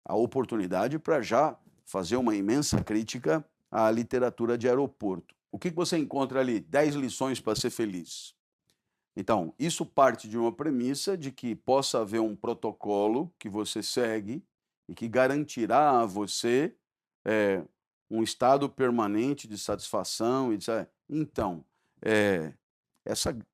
a oportunidade para já fazer uma imensa crítica à literatura de aeroporto. O que você encontra ali? 10 lições para ser feliz. Então, isso parte de uma premissa de que possa haver um protocolo que você segue e que garantirá a você um estado permanente de satisfação, etc. Então,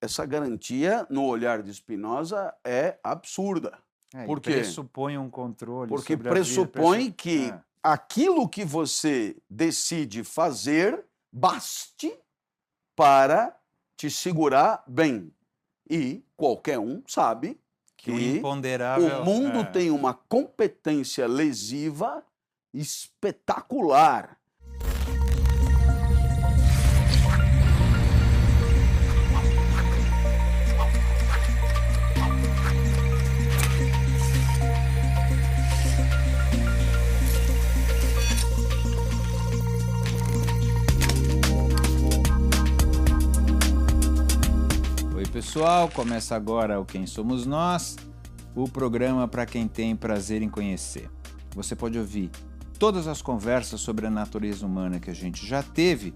essa garantia, no olhar de Spinoza, é absurda. Por E quê? pressupõe um controle Porque sobre a vida. pressupõe que aquilo que você decide fazer baste para te segurar bem. E qualquer um sabe que o imponderável o mundo tem uma competência lesiva espetacular. Oi, pessoal, começa agora o Quem Somos Nós, o programa para quem tem prazer em conhecer. Você pode ouvir todas as conversas sobre a natureza humana que a gente já teve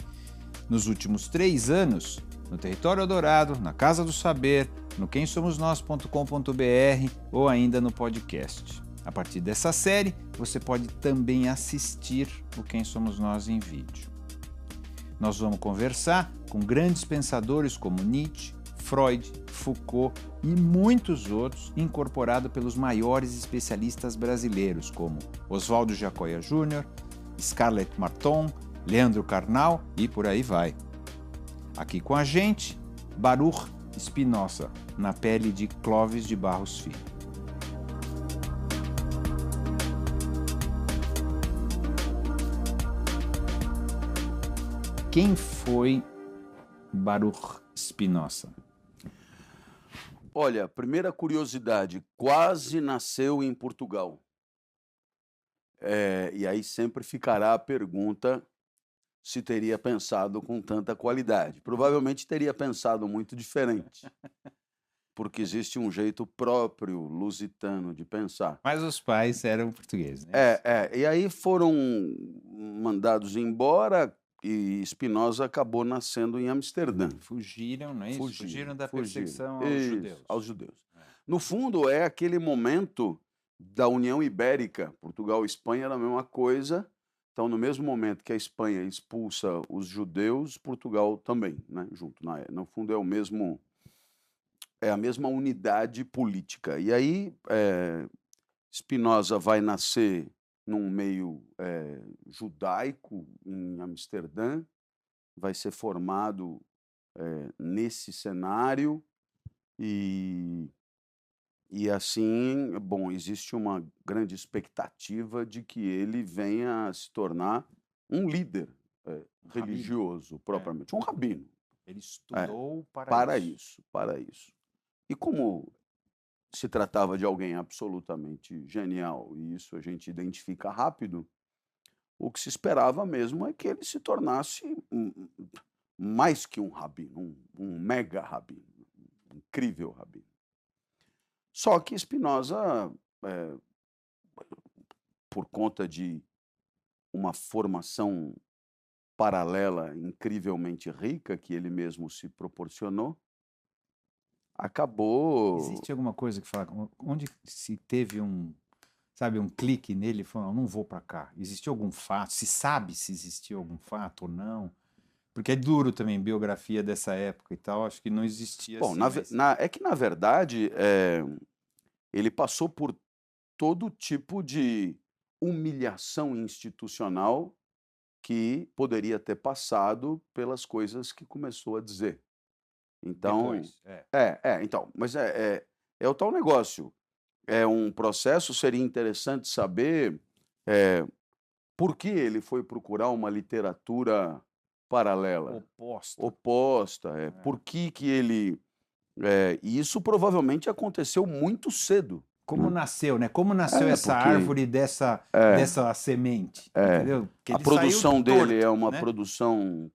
nos últimos 3 anos no Território Eldorado, na Casa do Saber, no quemsomosnós.com.br ou ainda no podcast. A partir dessa série, você pode também assistir o Quem Somos Nós em vídeo. Nós vamos conversar com grandes pensadores como Nietzsche, Freud, Foucault e muitos outros, incorporado pelos maiores especialistas brasileiros, como Oswaldo Giacoia Júnior, Scarlett Marton, Leandro Carnal e por aí vai. Aqui com a gente, Baruch Spinoza, na pele de Clóvis de Barros Filho. Quem foi Baruch Spinoza? Olha, primeira curiosidade, quase nasceu em Portugal. E aí sempre ficará a pergunta se teria pensado com tanta qualidade. Provavelmente teria pensado muito diferente, porque existe um jeito próprio lusitano de pensar. Mas os pais eram portugueses, né? E aí foram mandados embora e Spinoza acabou nascendo em Amsterdã. Fugiram, não é isso? Fugiram da perseguição aos judeus. No fundo, é aquele momento da União Ibérica. Portugal e Espanha era a mesma coisa. Então, no mesmo momento que a Espanha expulsa os judeus, Portugal também, né, junto. No fundo, é a mesma unidade política. E aí, Spinoza vai nascer num meio judaico em Amsterdã, vai ser formado nesse cenário e assim, bom, existe uma grande expectativa de que ele venha a se tornar um líder religioso, propriamente, um rabino. Ele estudou para isso. E como se tratava de alguém absolutamente genial, e isso a gente identifica rápido, o que se esperava mesmo é que ele se tornasse mais que um rabino, um mega rabino, um incrível rabino. Só que Spinoza, por conta de uma formação paralela incrivelmente rica que ele mesmo se proporcionou, acabou... Existe alguma coisa que fala, onde se teve um clique nele, falou, não vou para cá. Existiu algum fato? Se sabe se existiu algum fato ou não? Porque é duro também, biografia dessa época e tal, acho que não existia Bom, assim. é que, na verdade, ele passou por todo tipo de humilhação institucional que poderia ter passado pelas coisas que começou a dizer. Então, Depois, então, mas é o tal negócio. É um processo, seria interessante saber por que ele foi procurar uma literatura paralela. Oposta. Por que ele... e isso provavelmente aconteceu muito cedo. Como nasceu, né? Como nasceu essa árvore dessa semente, entendeu? A produção dele é uma produção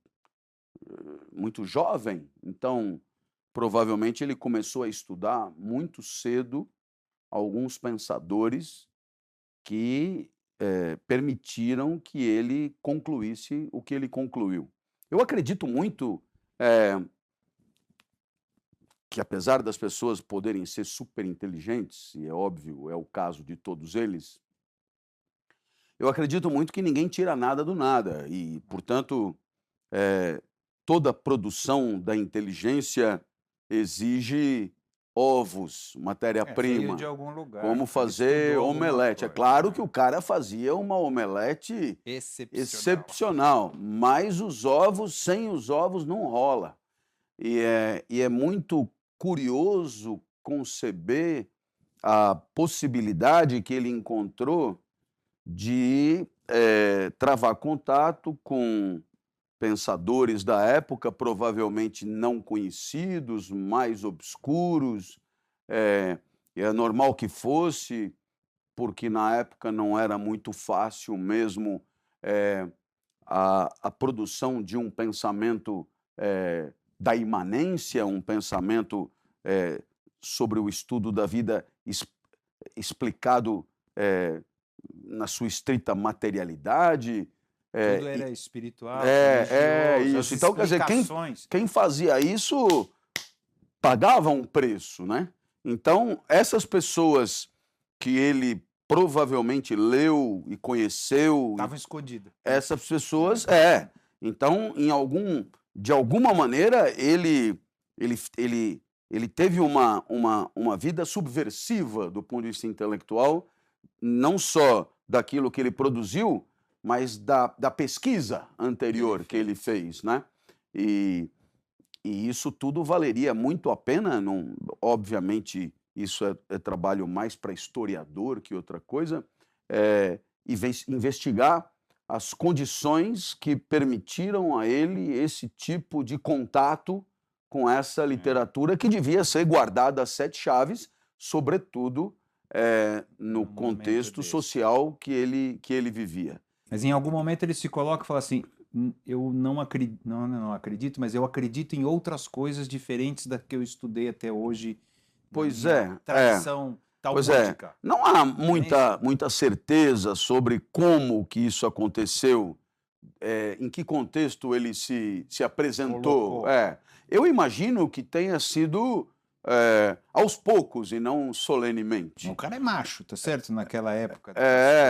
muito jovem, então provavelmente ele começou a estudar muito cedo alguns pensadores que permitiram que ele concluísse o que ele concluiu. Eu acredito muito que, apesar das pessoas poderem ser super inteligentes, e é óbvio, é o caso de todos eles, eu acredito muito que ninguém tira nada do nada e, portanto, toda produção da inteligência exige ovos, Veio matéria-prima, de algum lugar. como Ele fazer estudou alguma omelete. É coisa, claro né? que o cara fazia uma omelete Excepcional. excepcional, mas os ovos, sem os ovos, não rola. E é muito curioso conceber a possibilidade que ele encontrou de travar contato com pensadores da época, provavelmente não conhecidos, mais obscuros. É normal que fosse, porque na época não era muito fácil mesmo a produção de um pensamento da imanência, um pensamento sobre o estudo da vida explicado na sua estrita materialidade. Tudo era espiritual, Isso. religioso, as Então, quer dizer, explicações. quem fazia isso pagava um preço, né? Então, essas pessoas que ele provavelmente leu e conheceu, Estavam escondidas. essas pessoas, então, de alguma maneira, ele teve uma vida subversiva do ponto de vista intelectual, não só daquilo que ele produziu, mas da pesquisa anterior que ele fez, né? E isso tudo valeria muito a pena, obviamente, isso é trabalho mais para historiador que outra coisa, investigar as condições que permitiram a ele esse tipo de contato com essa literatura que devia ser guardada às sete chaves, sobretudo no contexto social que ele vivia. Mas em algum momento ele se coloca e fala assim, eu não acredito, mas eu acredito em outras coisas diferentes da que eu estudei até hoje. Pois tradição talmúdica. Não há muita certeza sobre como que isso aconteceu, em que contexto ele se apresentou. Eu imagino que tenha sido aos poucos e não solenemente. O cara é macho, tá certo? Naquela época.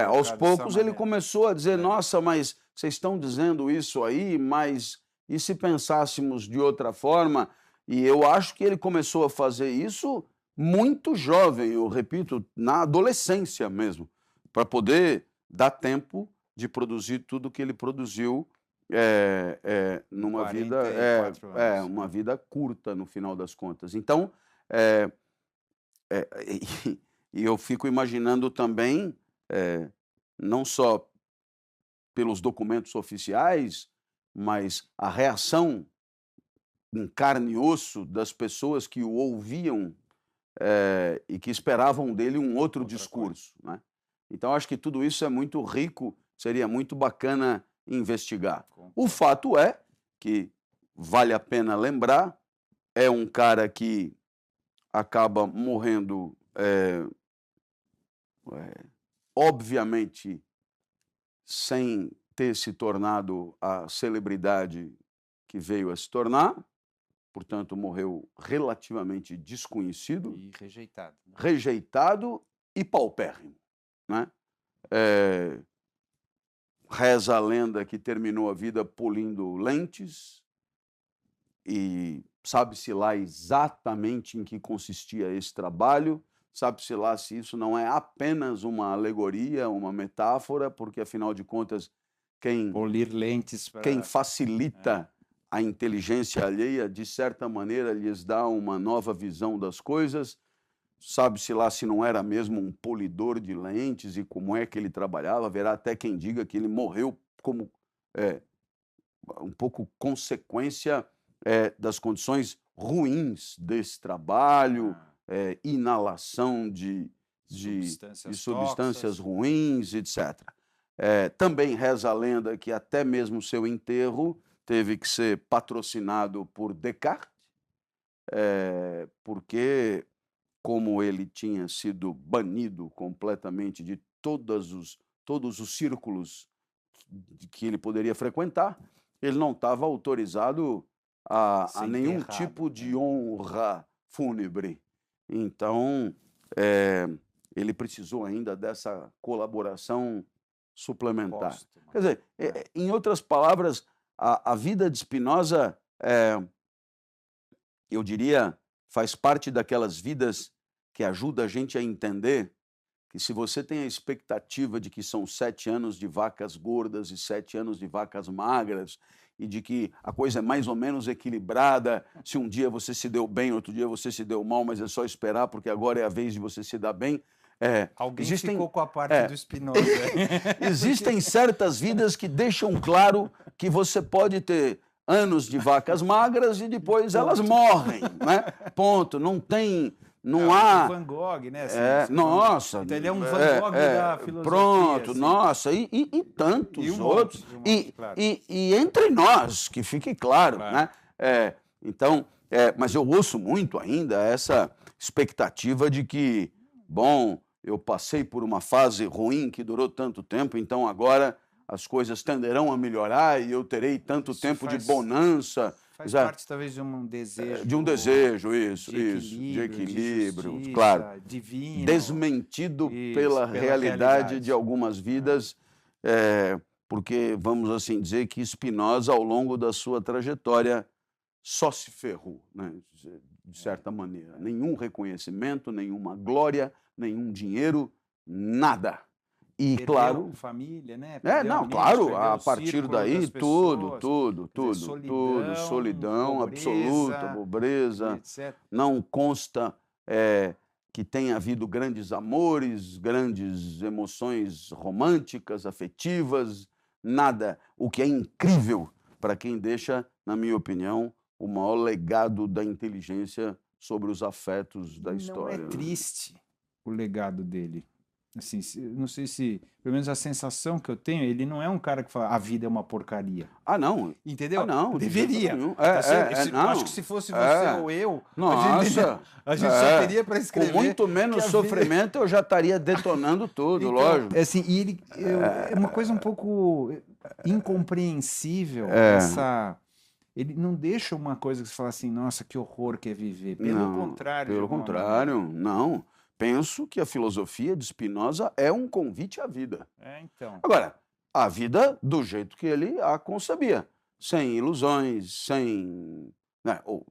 Aos poucos ele começou a dizer, nossa, mas vocês estão dizendo isso aí, mas e se pensássemos de outra forma? E eu acho que ele começou a fazer isso muito jovem, eu repito, na adolescência mesmo, para poder dar tempo de produzir tudo que ele produziu numa vida, uma vida curta, no final das contas. Então, e eu fico imaginando também, não só pelos documentos oficiais, mas a reação em carne e osso das pessoas que o ouviam e que esperavam dele um outro discurso, né? Então, acho que tudo isso é muito rico, seria muito bacana investigar. O fato é que, vale a pena lembrar, é um cara que acaba morrendo, obviamente, sem ter se tornado a celebridade que veio a se tornar, portanto, morreu relativamente desconhecido. E rejeitado. Rejeitado e paupérrimo, né? Reza a lenda que terminou a vida polindo lentes e sabe-se lá exatamente em que consistia esse trabalho, sabe-se lá se isso não é apenas uma alegoria, uma metáfora, porque, afinal de contas, polir lentes quem facilita a inteligência alheia, de certa maneira, lhes dá uma nova visão das coisas. Sabe-se lá se não era mesmo um polidor de lentes e como é que ele trabalhava. Haverá até quem diga que ele morreu como um pouco consequência das condições ruins desse trabalho, inalação de substâncias ruins, etc. Também reza a lenda que até mesmo seu enterro teve que ser patrocinado por Descartes, porque, como ele tinha sido banido completamente de todos os círculos que ele poderia frequentar, ele não estava autorizado a Ser nenhum enterrado, tipo de né? honra fúnebre. Então, ele precisou ainda dessa colaboração suplementar. Póstuma. Quer dizer, em outras palavras, a vida de Spinoza, eu diria, faz parte daquelas vidas que ajuda a gente a entender que se você tem a expectativa de que são 7 anos de vacas gordas e 7 anos de vacas magras, e de que a coisa é mais ou menos equilibrada, se um dia você se deu bem, outro dia você se deu mal, mas é só esperar, porque agora é a vez de você se dar bem. Alguém Existem, ficou com a parte do Spinoza. existem certas vidas que deixam claro que você pode ter anos de vacas magras e depois elas morrem, né? Ponto. Não há... O Van Gogh, né? Nossa. Então ele é um Van Gogh da filosofia. Pronto, assim. Nossa, e tantos E um outros. monte, claro. E entre nós, que fique claro, Claro. né? Então, mas eu ouço muito ainda essa expectativa de que, bom, eu passei por uma fase ruim que durou tanto tempo, então agora as coisas tenderão a melhorar e eu terei tanto Isso tempo de faz- bonança. Faz Já- parte, talvez, de um desejo. de um desejo, isso, de equilíbrio, justiça, claro. divino. Desmentido Isso, pela realidade de realidade. algumas vidas, porque vamos assim dizer que Spinoza, ao longo da sua trajetória, só se ferrou, né? De certa maneira. Nenhum reconhecimento, nenhuma glória, nenhum dinheiro, nada. E, Perdeu claro, família, né? Perdeu não, amigos, claro, perdeu a o partir círculo daí, das tudo, pessoas. tudo, Quer dizer, tudo, solidão pobreza, absoluta, e pobreza. etc. Não consta que tenha havido grandes amores, grandes emoções românticas, afetivas, nada. O que é incrível para quem deixa, na minha opinião, o maior legado da inteligência sobre os afetos da história. Não é triste o legado dele. Assim, não sei se, pelo menos a sensação que eu tenho, ele não é um cara que fala a vida é uma porcaria. Ah, não. Entendeu? Ah, não, de jeito Deveria. nenhum. Tá certo? Não. Acho que se fosse você É. ou eu, Nossa, a gente só teria para com escrever. muito menos que a vida- sofrimento eu já estaria detonando tudo, Então, lógico. assim, e ele é uma coisa um pouco incompreensível É. Ele não deixa uma coisa que você fala assim, nossa, que horror que é viver. Pelo Não, contrário. de Pelo alguma contrário, maneira. não. Penso que a filosofia de Spinoza é um convite à vida. Então. Agora, a vida do jeito que ele a concebia, sem ilusões, sem, né, ou,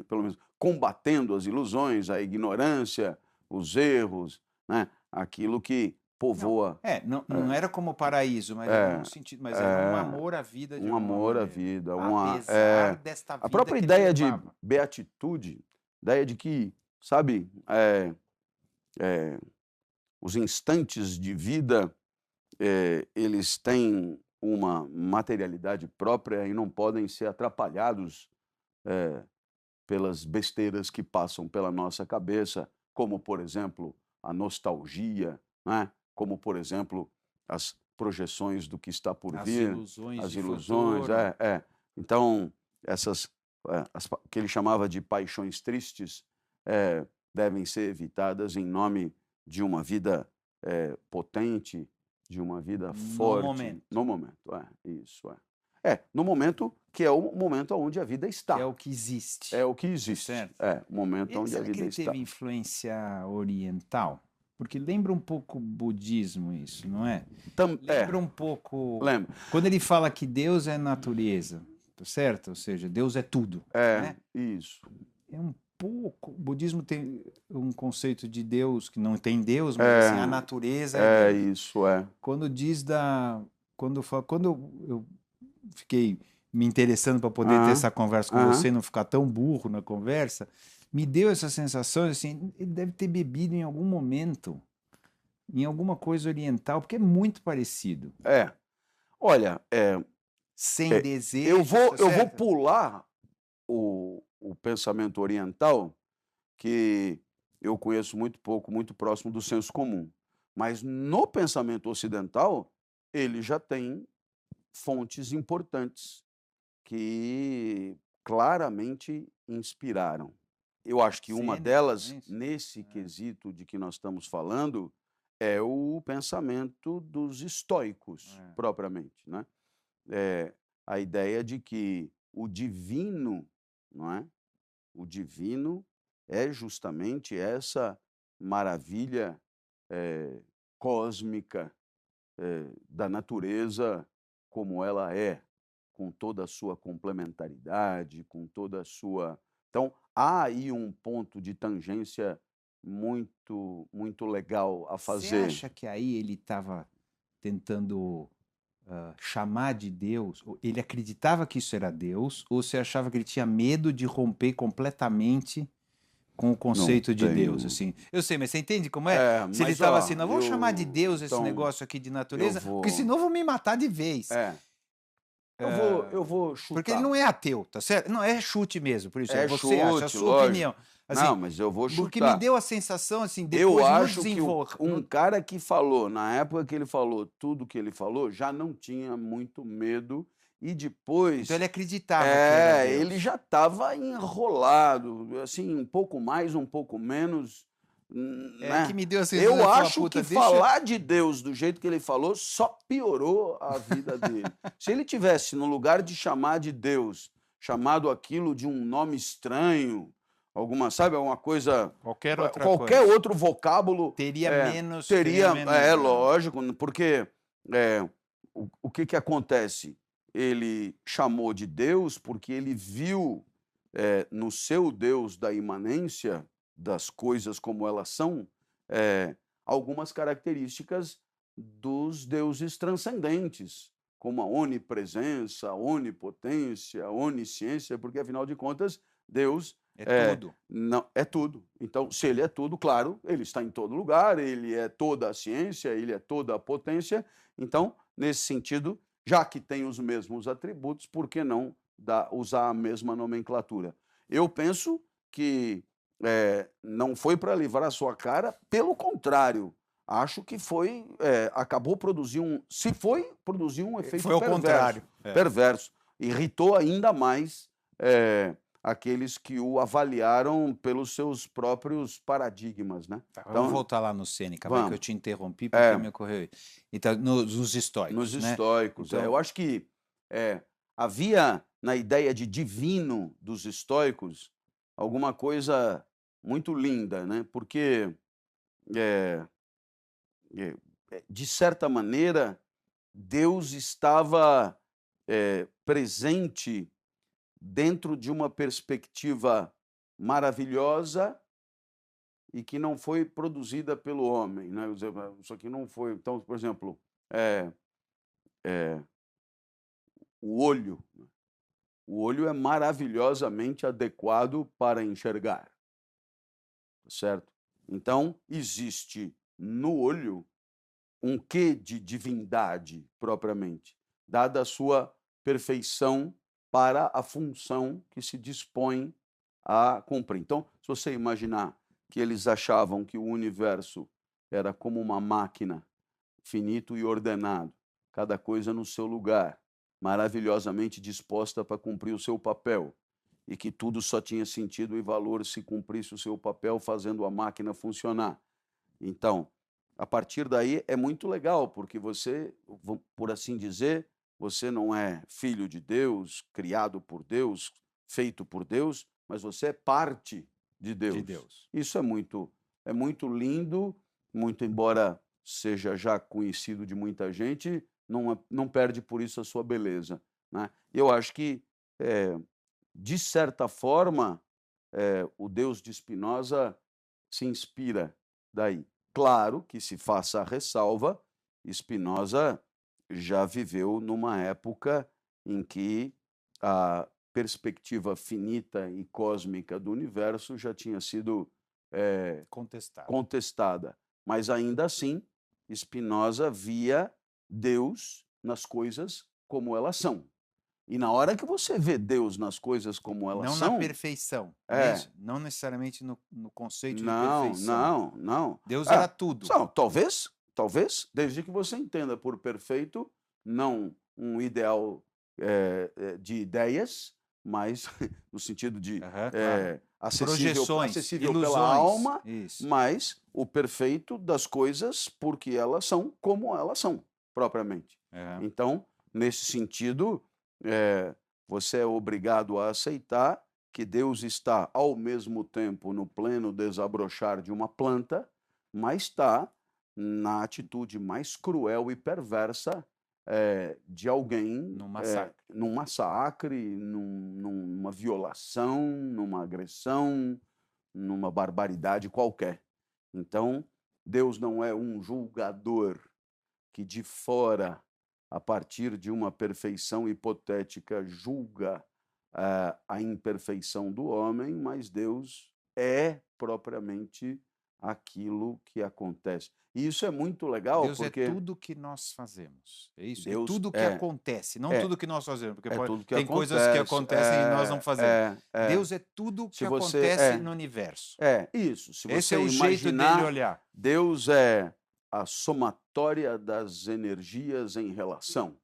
pelo menos combatendo as ilusões, a ignorância, os erros, né, aquilo que povoa Não era como o paraíso, mas era um sentido, mas era um amor à vida de um alguma amor à maneira. vida, Apesar desta vida a própria que ele ideia de levava. beatitude, ideia de que, sabe, os instantes de vida, eles têm uma materialidade própria e não podem ser atrapalhados pelas besteiras que passam pela nossa cabeça, como, por exemplo, a nostalgia, né? Como, por exemplo, as projeções do que está por As vir, ilusões as de ilusões. futuro. Então, essas que ele chamava de paixões tristes devem ser evitadas em nome de uma vida potente, de uma vida forte. Momento. No momento, isso. No momento que é o momento onde a vida está. Que é o que existe. É o que existe. Certo. O momento onde a Será que vida ele está. teve influência oriental? Porque lembra um pouco o budismo isso, não é? Lembra um pouco... Lembra. Quando ele fala que Deus é natureza, tá certo? Ou seja, Deus é tudo. Né? Isso. É um pouco... O budismo tem um conceito de Deus, que não tem Deus, mas assim, a natureza é Deus. Isso, Quando diz da... Quando eu fiquei me interessando para poder ter essa conversa com você, não ficar tão burro na conversa, me deu essa sensação, assim, ele deve ter bebido em algum momento, em alguma coisa oriental, porque é muito parecido. Olha, Sem desejo. eu vou pular o pensamento oriental, que eu conheço muito pouco, muito próximo do senso comum. Mas no pensamento ocidental, ele já tem fontes importantes que claramente inspiraram. Eu acho que uma Sêneca, delas, não é isso? nesse quesito de que nós estamos falando, é o pensamento dos estoicos, propriamente, né? A ideia de que o divino, não é? O divino é justamente essa maravilha cósmica da natureza como ela é, com toda a sua complementaridade, com toda a sua... Então, há aí um ponto de tangência muito legal a Você fazer. acha que aí ele estava tentando chamar de Deus? Ele acreditava que isso era Deus? Ou você achava que ele tinha medo de romper completamente com o conceito de Deus? Assim, eu sei, mas você entende como é? Se ele Mas, estava ó, assim, não, vamos chamar de Deus esse então, negócio aqui de eu natureza, porque vou... senão vão me matar de vez. Eu vou chutar. Porque ele não é ateu, tá certo? Não, é chute mesmo, por isso É você acha, a chute, sua lógico. opinião. Assim, Não, mas eu vou porque me chutar. deu a sensação, assim, Eu depois no acho que desenvolvimento... um cara que falou, na época que ele falou tudo que ele falou, já não tinha muito medo e depois... Então ele acreditava que era Deus. ele já estava enrolado, assim, um pouco mais, um pouco menos, né? Que me deu a sensação, Eu ele falou, acho "Puta, que deixa-" falar de Deus do jeito que ele falou só piorou a vida dele. Se ele tivesse, no lugar de chamar de Deus, chamado aquilo de um nome estranho, alguma, sabe, alguma coisa... Qualquer outra Qualquer coisa. outro vocábulo... Teria menos... lógico, porque o que acontece? Ele chamou de Deus porque ele viu no seu Deus da imanência, das coisas como elas são, algumas características dos deuses transcendentes, como a onipresença, a onipotência, a onisciência, porque, afinal de contas, Deus tudo. não, é tudo. Então, se ele é tudo, claro, ele está em todo lugar, ele é toda a ciência, ele é toda a potência. Então, nesse sentido, já que tem os mesmos atributos, por que não usar a mesma nomenclatura? Eu penso que não foi para livrar a sua cara, pelo contrário, acho que acabou produzindo produziu um efeito Foi ao contrário. perverso. Irritou ainda mais aqueles que o avaliaram pelos seus próprios paradigmas, né? Então, vamos voltar lá no Sêneca, vai que eu te interrompi porque me ocorreu. Então, nos estoicos. Nos estoicos. Então... eu acho que havia na ideia de divino dos estoicos alguma coisa muito linda, né? Porque, de certa maneira, Deus estava presente dentro de uma perspectiva maravilhosa e que não foi produzida pelo homem, né? Isso aqui não foi... Então, por exemplo, o olho é maravilhosamente adequado para enxergar, certo? Então, existe no olho um quê de divindade propriamente, dada a sua perfeição para a função que se dispõe a cumprir. Então, se você imaginar que eles achavam que o universo era como uma máquina, finito e ordenado, cada coisa no seu lugar, maravilhosamente disposta para cumprir o seu papel, e que tudo só tinha sentido e valor se cumprisse o seu papel fazendo a máquina funcionar. Então, a partir daí é muito legal, porque você, por assim dizer, você não é filho de Deus, criado por Deus, feito por Deus, mas você é parte de Deus. Isso é muito lindo, muito embora seja já conhecido de muita gente, não perde por isso a sua beleza, né? Eu acho que, de certa forma, o Deus de Spinoza se inspira daí. Claro que, se faça a ressalva, Spinoza já viveu numa época em que a perspectiva finita e cósmica do universo já tinha sido contestada. Mas, ainda assim, Spinoza via Deus nas coisas como elas são. E na hora que você vê Deus nas coisas como elas são... Não na perfeição, não necessariamente no conceito de perfeição. Não. Deus era tudo. Talvez, desde que você entenda por perfeito, não um ideal de ideias, mas no sentido de projeções, acessível ilusões, pela alma, isso. mas o perfeito das coisas porque elas são como elas são, propriamente. É. Então, nesse sentido, você é obrigado a aceitar que Deus está, ao mesmo tempo, no pleno desabrochar de uma planta, mas está na atitude mais cruel e perversa de alguém num massacre, numa violação, numa agressão, numa barbaridade qualquer. Então, Deus não é um julgador que de fora, a partir de uma perfeição hipotética, julga a imperfeição do homem, mas Deus é propriamente aquilo que acontece. E isso é muito legal, Deus porque... é tudo que nós fazemos. É isso? Deus é tudo que acontece, não tudo que nós fazemos. Porque tudo que tem coisas que acontecem e nós não fazemos. Deus é tudo que acontece no universo. Isso. Se Esse você é o jeito dele olhar. Deus é a somatória das energias em relação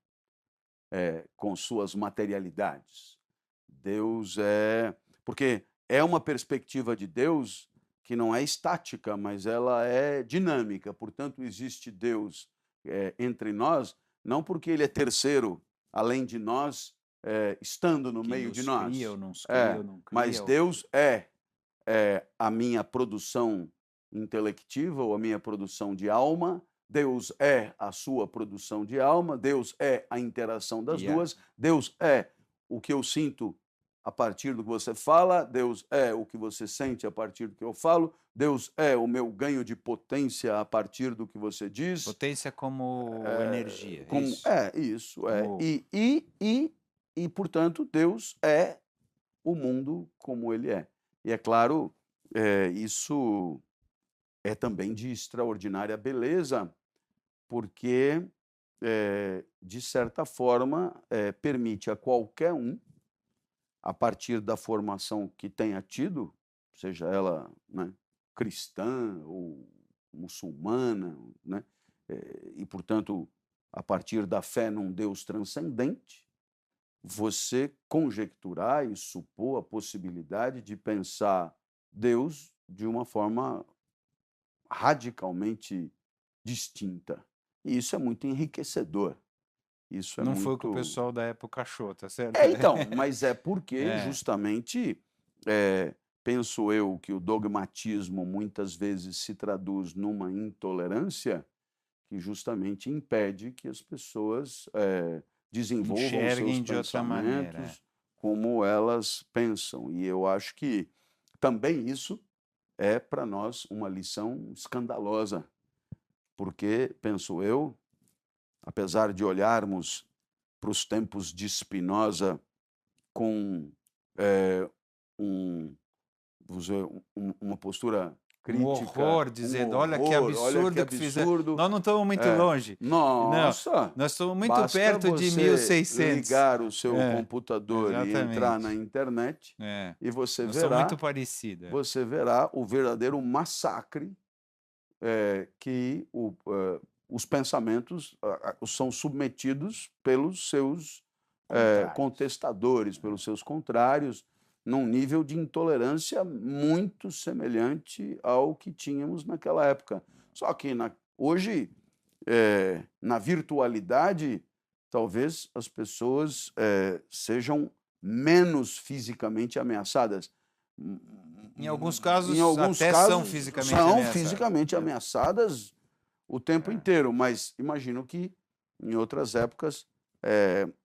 com suas materialidades. Deus é... Porque é uma perspectiva de Deus que não é estática, mas ela é dinâmica. Portanto, existe Deus entre nós, não porque ele é terceiro, além de nós, estando no meio de nós. Cria, ou não cria, ou não cria, mas Deus é a minha produção intelectiva ou a minha produção de alma, Deus é a sua produção de alma, Deus é a interação das duas, Deus é o que eu sinto a partir do que você fala, Deus é o que você sente a partir do que eu falo, Deus é o meu ganho de potência a partir do que você diz. Potência como energia, isso? Isso. E, portanto, Deus é o mundo como ele é. E, é claro, isso é também de extraordinária beleza, porque, de certa forma, permite a qualquer um, a partir da formação que tenha tido, seja ela cristã ou muçulmana, e, portanto, a partir da fé num Deus transcendente, você conjecturar e supor a possibilidade de pensar Deus de uma forma radicalmente distinta. E isso é muito enriquecedor. Isso é não muito... foi o que o pessoal da época achou, tá certo? Então, mas é porque justamente penso eu que o dogmatismo muitas vezes se traduz numa intolerância que justamente impede que as pessoas desenvolvam enxerguem seus de outra maneira, pensamentos como elas pensam. E eu acho que também isso é para nós uma lição escandalosa, porque, penso eu, apesar de olharmos para os tempos de Spinoza com uma postura crítica, horror, dizendo, olha que absurdo que fizeram. Nós não estamos muito longe. Nossa! Nós estamos muito perto de 1600. Ligar o seu computador e entrar na internet e você verá, muito parecido. Você verá o verdadeiro massacre que os pensamentos são submetidos pelos seus contestadores, pelos seus contrários, num nível de intolerância muito semelhante ao que tínhamos naquela época. Só que hoje, na virtualidade, talvez as pessoas sejam menos fisicamente ameaçadas. Em alguns casos, são fisicamente ameaçadas o tempo inteiro, mas imagino que em outras épocas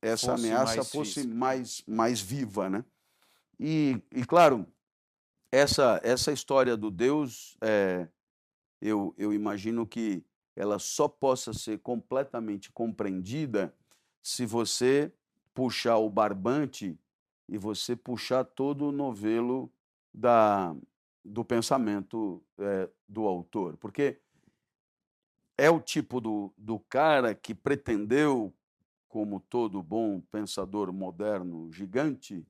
essa ameaça fosse mais viva, né? E claro, essa história do Deus, eu imagino que ela só possa ser completamente compreendida se você puxar o barbante e você puxar todo o novelo do pensamento do autor. Porque é o tipo do cara que pretendeu, como todo bom pensador moderno gigante,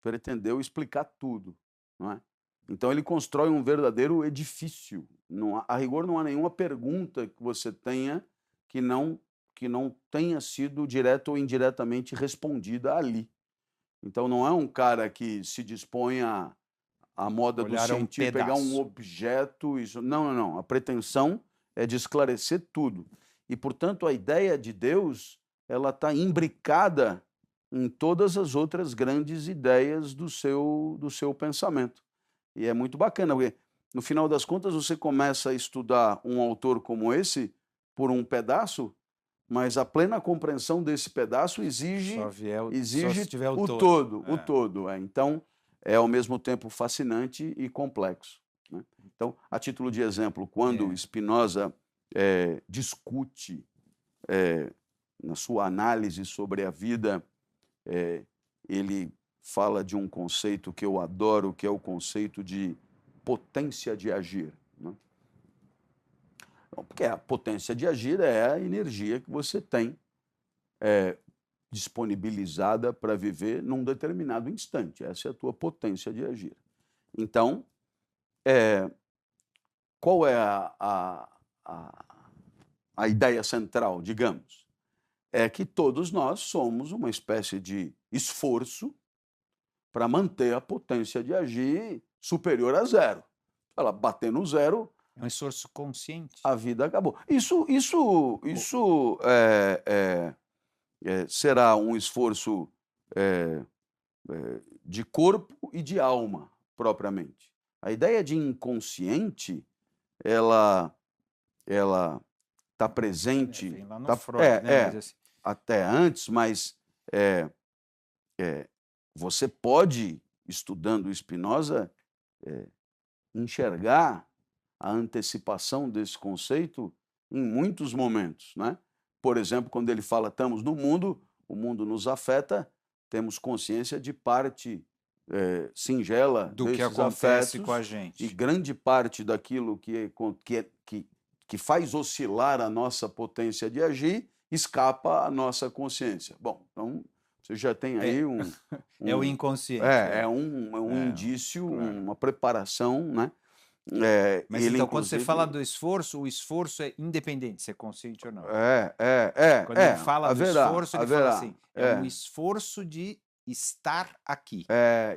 pretendeu explicar tudo, não é? Então ele constrói um verdadeiro edifício. A rigor não há nenhuma pergunta que você tenha que não tenha sido direta ou indiretamente respondida ali. Então não é um cara que se dispõe a moda do Olhar um cientista, pegar um pedaço. objeto, isso. Não, não, não. A pretensão é de esclarecer tudo. E, portanto, a ideia de Deus, ela está imbricada em todas as outras grandes ideias do seu pensamento. E é muito bacana, porque, no final das contas, você começa a estudar um autor como esse por um pedaço, mas a plena compreensão desse pedaço exige Só se tiver o o todo. todo, o É. todo. Então, é ao mesmo tempo fascinante e complexo, né? Então, a título de exemplo, quando Spinoza discute na sua análise sobre a vida, ele fala de um conceito que eu adoro, que é o conceito de potência de agir, né? Porque a potência de agir é a energia que você tem disponibilizada para viver num determinado instante. Essa é a tua potência de agir. Então, qual é a ideia central, digamos? É que todos nós somos uma espécie de esforço para manter a potência de agir superior a zero. Ela bater no zero, É um esforço consciente. a vida acabou. Isso será um esforço de corpo e de alma, propriamente. A ideia de inconsciente, ela está presente, Vem lá no Freud, né? Mas assim, até antes, mas você pode, estudando Spinoza, enxergar a antecipação desse conceito em muitos momentos, né? Por exemplo, quando ele fala estamos no mundo, o mundo nos afeta, temos consciência de parte singela do que desses acontece afetos, com a gente. e grande parte daquilo que faz oscilar a nossa potência de agir escapa à nossa consciência. Bom, então você já tem aí É o inconsciente. é um indício, claro. uma preparação, né? Mas ele, então, quando você inclusive, fala do esforço, o esforço é independente, se é consciente ou não. Quando ele fala do haverá, esforço, ele fala assim, é um esforço de estar aqui.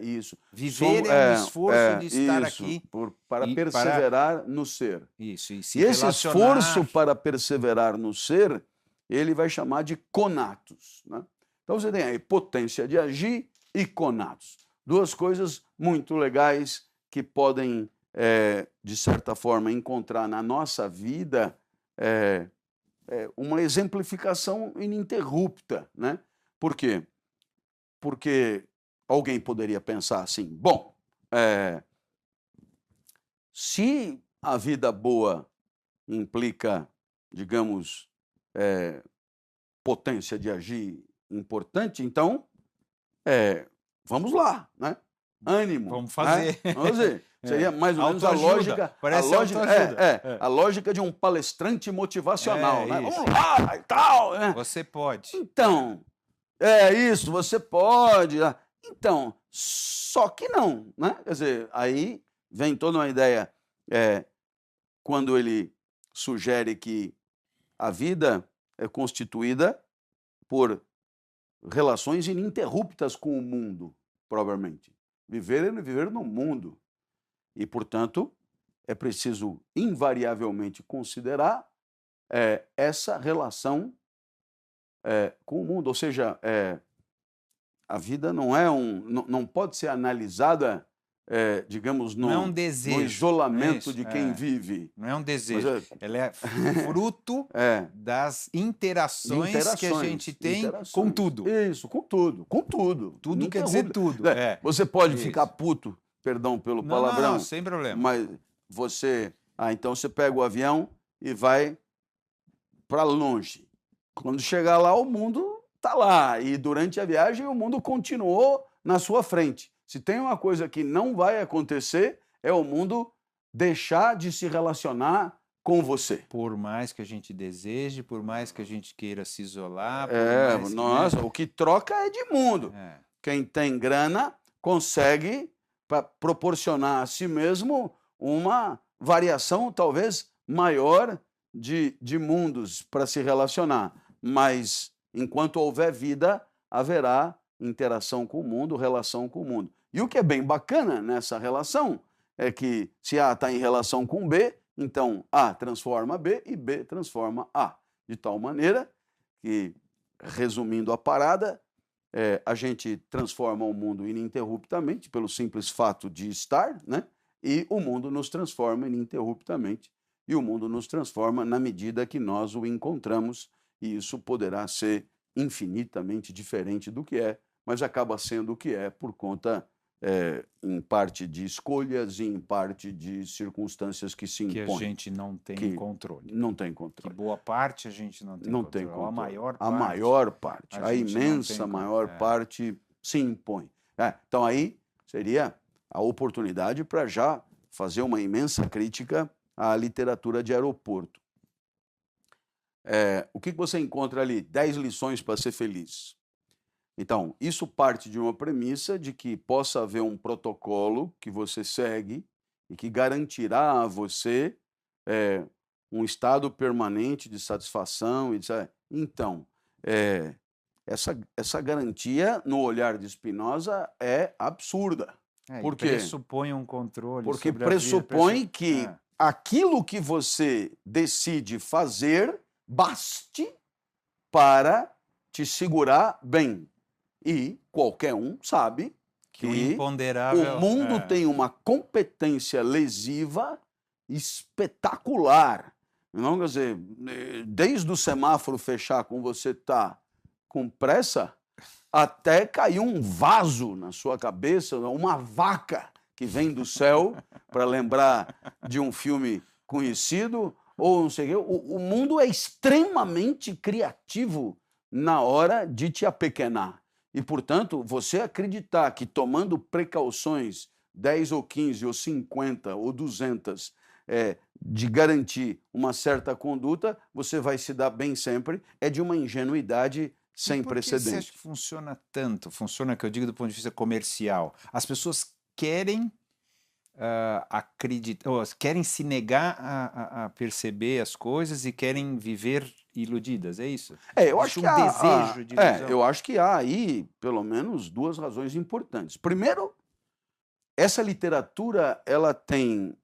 Isso. Viver é um esforço de estar aqui. Para perseverar no ser. Isso, e se E esse relacionar. esforço para perseverar no ser, ele vai chamar de conatos, né? Então você tem aí potência de agir e conatos. Duas coisas muito legais que podem, de certa forma, encontrar na nossa vida uma exemplificação ininterrupta, né? Por quê? Porque alguém poderia pensar assim, bom, se a vida boa implica, digamos, potência de agir importante, então, vamos lá, né? Ânimo. Vamos fazer. Né? Vamos fazer. Seria mais ou menos a Autoajuda. lógica. Parece A lógica de um palestrante motivacional, né? Isso. Vamos lá e tal, né? Você pode. Então, isso, você pode. Então, só que não, né? Quer dizer, aí vem toda uma ideia, quando ele sugere que a vida é constituída por relações ininterruptas com o mundo, provavelmente. Viver no mundo. E, portanto, é preciso invariavelmente considerar essa relação com o mundo. Ou seja, a vida não pode ser analisada, digamos, Não é um desejo, no isolamento é de quem vive. Não é um desejo. Mas Ela é fruto das interações que a gente tem com tudo. Isso, com tudo. Com tudo. Tudo quer dizer tudo. Você pode Isso. ficar puto, perdão pelo palavrão. Não, sem problema. Mas então você pega o avião e vai para longe. Quando chegar lá, o mundo está lá. E durante a viagem, o mundo continuou na sua frente. Se tem uma coisa que não vai acontecer, é o mundo deixar de se relacionar com você. Por mais que a gente deseje, por mais que a gente queira se isolar. O que troca é de mundo. Quem tem grana consegue proporcionar a si mesmo uma variação talvez maior de mundos para se relacionar. Mas, enquanto houver vida, haverá interação com o mundo, relação com o mundo. E o que é bem bacana nessa relação é que se A está em relação com B, então A transforma B e B transforma A. De tal maneira que, resumindo a parada, a gente transforma o mundo ininterruptamente pelo simples fato de estar, né? E o mundo nos transforma ininterruptamente. E o mundo nos transforma na medida que nós o encontramos, e isso poderá ser infinitamente diferente do que é, mas acaba sendo o que é por conta, em parte de escolhas e em parte de circunstâncias que se impõem. Que a gente não tem controle. Não tem Que controle. boa parte a gente não tem Não controle. tem controle. A maior A parte. maior parte, a gente não imensa tem maior parte se impõe. Então aí seria a oportunidade para já fazer uma imensa crítica à literatura de aeroporto. O que você encontra ali? 10 lições para ser feliz. Então, isso parte de uma premissa de que possa haver um protocolo que você segue e que garantirá a você um estado permanente de satisfação, etc. Então, essa garantia, no olhar de Spinoza, é absurda. Por quê? Pressupõe um controle. Porque sobre pressupõe a vida. que aquilo que você decide fazer baste para te segurar bem. E qualquer um sabe que o imponderável, o mundo tem uma competência lesiva espetacular. Não, quer dizer, desde o semáforo fechar com você tá com pressa, até cair um vaso na sua cabeça, uma vaca que vem do céu, para lembrar de um filme conhecido, ou não sei o quê. O mundo é extremamente criativo na hora de te apequenar. E, portanto, você acreditar que tomando precauções 10 ou 15 ou 50 ou 200 de garantir uma certa conduta, você vai se dar bem sempre, é de uma ingenuidade sem precedentes. Por que você acha que funciona tanto? Funciona, que eu digo do ponto de vista comercial. As pessoas querem acreditar, querem se negar a perceber as coisas e querem viver iludidas, é isso? Eu acho que desejo de ilusão. eu acho que há aí, pelo menos, duas razões importantes. Primeiro, essa literatura ela tem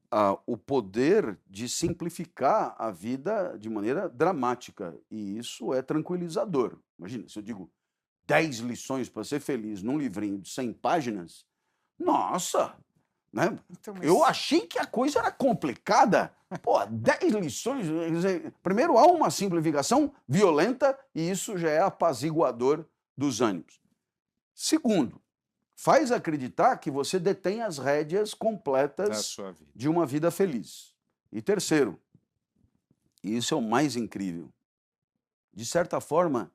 o poder de simplificar a vida de maneira dramática, e isso é tranquilizador. Imagina, se eu digo 10 lições para ser feliz num livrinho de 100 páginas, nossa! Né? Então, Eu achei que a coisa era complicada. Pô, 10 lições. Primeiro, há uma simplificação violenta e isso já é apaziguador dos ânimos. Segundo, faz acreditar que você detém as rédeas completas de uma vida feliz. E terceiro, e isso é o mais incrível, de certa forma,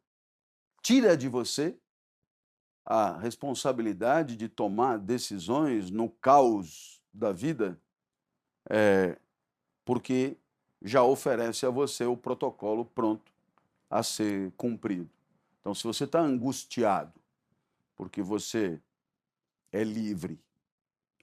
tira de você a responsabilidade de tomar decisões no caos da vida, porque já oferece a você o protocolo pronto a ser cumprido. Então, se você está angustiado porque você é livre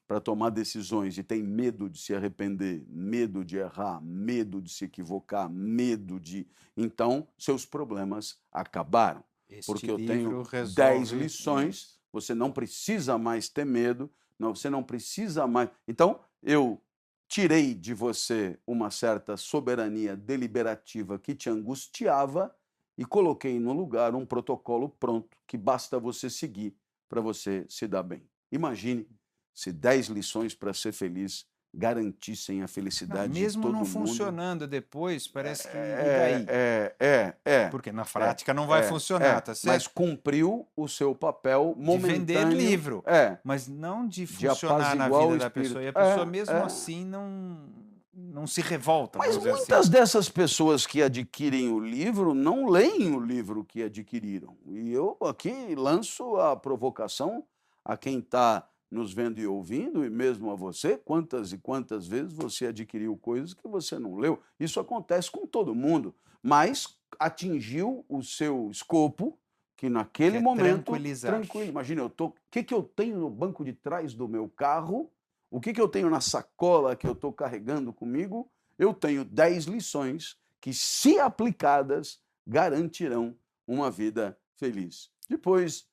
para tomar decisões e tem medo de se arrepender, medo de errar, medo de se equivocar, medo de... Então, seus problemas acabaram. Porque eu tenho 10 lições, você não precisa mais ter medo, você não precisa mais... Então, eu tirei de você uma certa soberania deliberativa que te angustiava e coloquei no lugar um protocolo pronto que basta você seguir para você se dar bem. Imagine se 10 lições para ser feliz garantissem a felicidade de todo mundo. Mesmo não funcionando depois, parece que... E daí? Porque na prática não vai funcionar, tá certo? Mas cumpriu o seu papel momentâneo. De vender livro, mas não de funcionar na vida da pessoa. E a pessoa mesmo assim não se revolta. Mas muitas dessas pessoas que adquirem o livro não leem o livro que adquiriram. E eu aqui lanço a provocação a quem está nos vendo e ouvindo, e mesmo a você, quantas e quantas vezes você adquiriu coisas que você não leu. Isso acontece com todo mundo, mas atingiu o seu escopo, que naquele momento... Tranquilo. Imagina, o que eu tenho no banco de trás do meu carro, o que eu tenho na sacola que eu estou carregando comigo? Eu tenho 10 lições que, se aplicadas, garantirão uma vida feliz. Depois,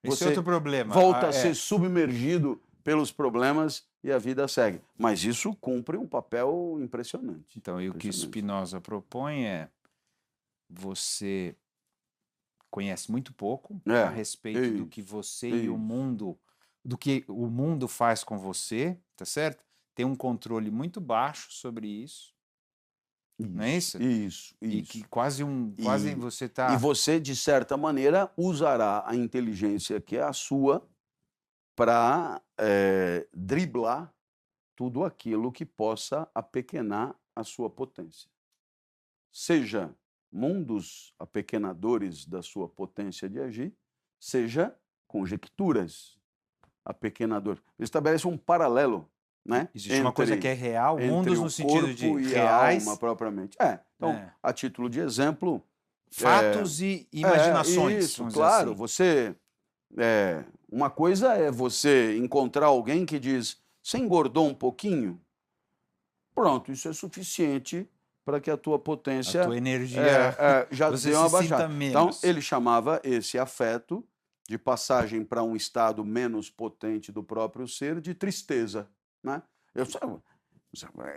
Esse é outro problema. volta a ser submergido pelos problemas e a vida segue. Mas isso cumpre um papel impressionante. Então, e o que Spinoza propõe é você conhece muito pouco a respeito do que você e o mundo, do que o mundo faz com você, tá certo? Tem um controle muito baixo sobre isso. Não é isso? Isso. E que quase você está... E você, de certa maneira, usará a inteligência que é a sua para driblar tudo aquilo que possa apequenar a sua potência. Seja mundos apequenadores da sua potência de agir, seja conjecturas apequenadoras. Estabelece um paralelo, né? Existe uma coisa que é real, mundos no sentido de reais, a alma propriamente. Então, a título de exemplo, fatos e imaginações. Isso, claro. Assim. Você uma coisa é você encontrar alguém que diz: "Você engordou um pouquinho?" Pronto, isso é suficiente para que a tua potência, a tua energia, já dê uma baixada. Então, menos. ele chamava esse afeto de passagem para um estado menos potente do próprio ser de tristeza, né?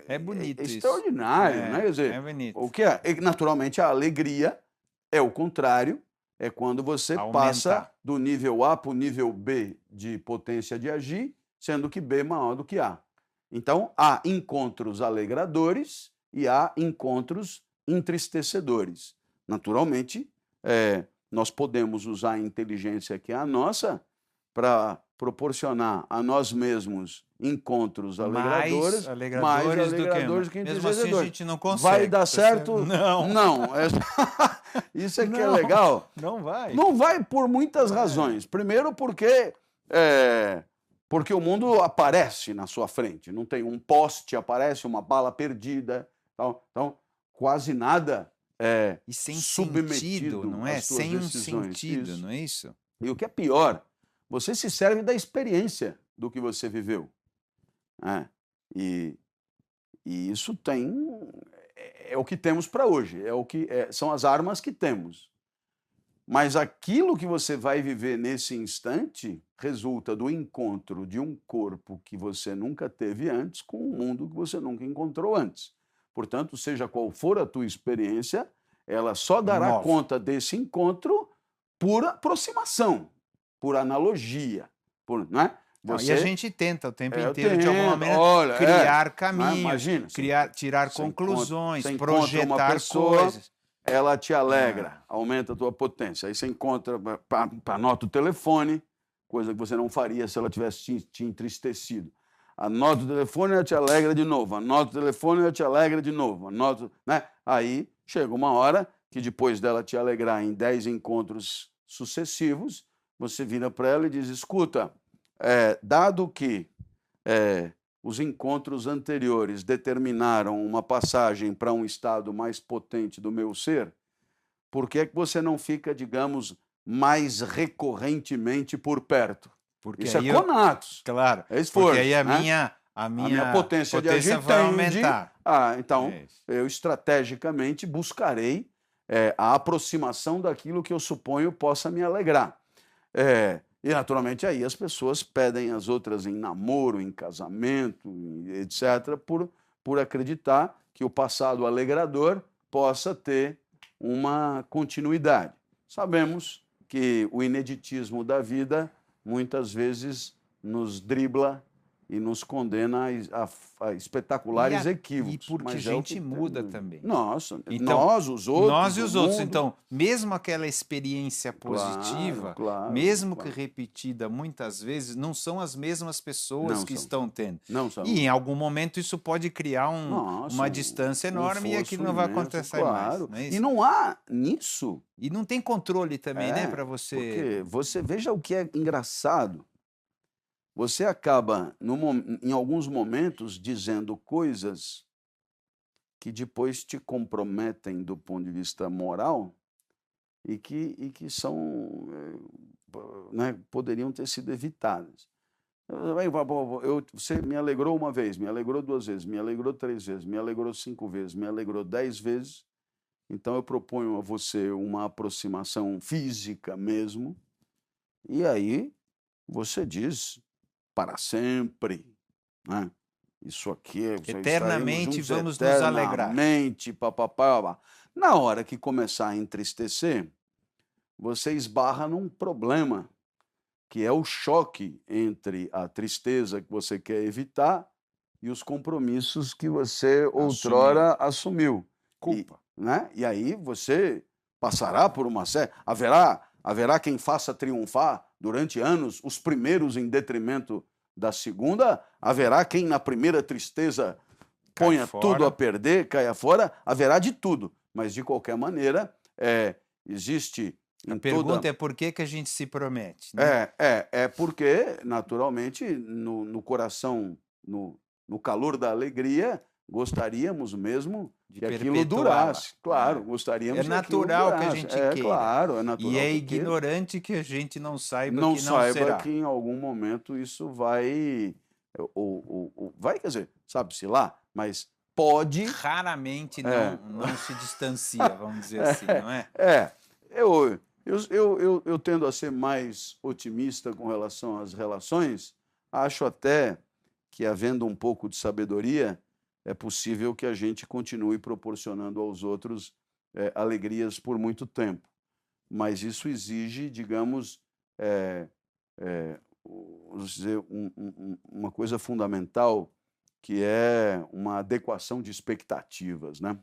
É bonito isso. Extraordinário, né? Quer dizer, é bonito. O que é? Naturalmente, a alegria é o contrário, é quando você passa do nível A para o nível B de potência de agir, sendo que B é maior do que A. Então, há encontros alegradores e há encontros entristecedores. Naturalmente, nós podemos usar a inteligência que é a nossa para proporcionar a nós mesmos encontros alegradores, mais alegadores que mesmo assim a gente não consegue. Vai dar certo? Não. Isso é que é legal. Não vai. Não vai por muitas razões. Primeiro porque o mundo aparece na sua frente. Não tem um poste, aparece uma bala perdida. Então quase nada é e sem submetido sentido, não é? às suas Sem decisões. um sentido, não é isso? E o que é pior, você se serve da experiência do que você viveu. E isso é o que temos para hoje, são as armas que temos. Mas aquilo que você vai viver nesse instante resulta do encontro de um corpo que você nunca teve antes com um mundo que você nunca encontrou antes. Portanto, seja qual for a tua experiência, ela só dará conta desse encontro por aproximação, por analogia, não é? E a gente tenta o tempo inteiro, de alguma maneira, criar caminhos, imagina, tirar conclusões, você projetar uma pessoa, coisas. Ela te alegra, aumenta a tua potência. Aí você encontra, anota o telefone, coisa que você não faria se ela tivesse te entristecido. Anota o telefone, ela te alegra de novo. Anota o telefone, ela te alegra de novo. Né? Aí chega uma hora que, depois dela te alegrar em 10 encontros sucessivos, você vira para ela e diz: escuta, dado que os encontros anteriores determinaram uma passagem para um estado mais potente do meu ser, por que você não fica, digamos, mais recorrentemente por perto? Porque isso é conatos. Claro. É esforço. Porque aí a né? minha potência de agir vai aumentar. Então, eu estrategicamente buscarei a aproximação daquilo que eu suponho possa me alegrar. E, naturalmente, aí as pessoas pedem as outras em namoro, em casamento, etc., por acreditar que o passado alegrador possa ter uma continuidade. Sabemos que o ineditismo da vida muitas vezes nos dribla e nos condena a espetaculares equívocos. E porque a gente muda também. Nossa, então, nós, os outros. Nós e os outros. Mundo. Então, mesmo aquela experiência positiva, mesmo que repetida muitas vezes, não são as mesmas pessoas que estão tendo. Não são. E em algum momento isso pode criar uma distância enorme e aquilo não vai acontecer mais. Não é isso? E não há nisso. E não tem controle também, né, para você. Porque você veja o que é engraçado. Você acaba, em alguns momentos, dizendo coisas que depois te comprometem do ponto de vista moral e que são, né, poderiam ter sido evitadas. Você me alegrou uma vez, me alegrou 2 vezes, me alegrou 3 vezes, me alegrou 5 vezes, me alegrou 10 vezes. Então eu proponho a você uma aproximação física mesmo, E aí você diz para sempre, né? Isso aqui, Eternamente estaremos juntos vamos nos alegrar. eternamente, papapá. Na hora que começar a entristecer, você esbarra num problema, que é o choque entre a tristeza que você quer evitar e os compromissos que você outrora assumiu. Culpa. Né? E aí você passará por uma série. Haverá quem faça triunfar durante anos os primeiros em detrimento da segunda, haverá quem na primeira tristeza ponha tudo a perder, caia fora, haverá de tudo. Mas, de qualquer maneira, existe... A pergunta é por que a gente se promete, né? É porque, naturalmente, no coração, no calor da alegria, gostaríamos mesmo de que aquilo durasse. Claro, gostaríamos que aquilo durasse. É natural que a gente queira. Claro, é natural. E é ignorante que a gente não saiba que não saiba será. que em algum momento isso vai... vai, quer dizer, sabe-se lá, mas pode... Raramente não se distancia, vamos dizer assim, não é? Eu tendo a ser mais otimista com relação às relações, acho até que, havendo um pouco de sabedoria, é possível que a gente continue proporcionando aos outros alegrias por muito tempo. Mas isso exige, digamos, vamos dizer, uma coisa fundamental, que é uma adequação de expectativas, né?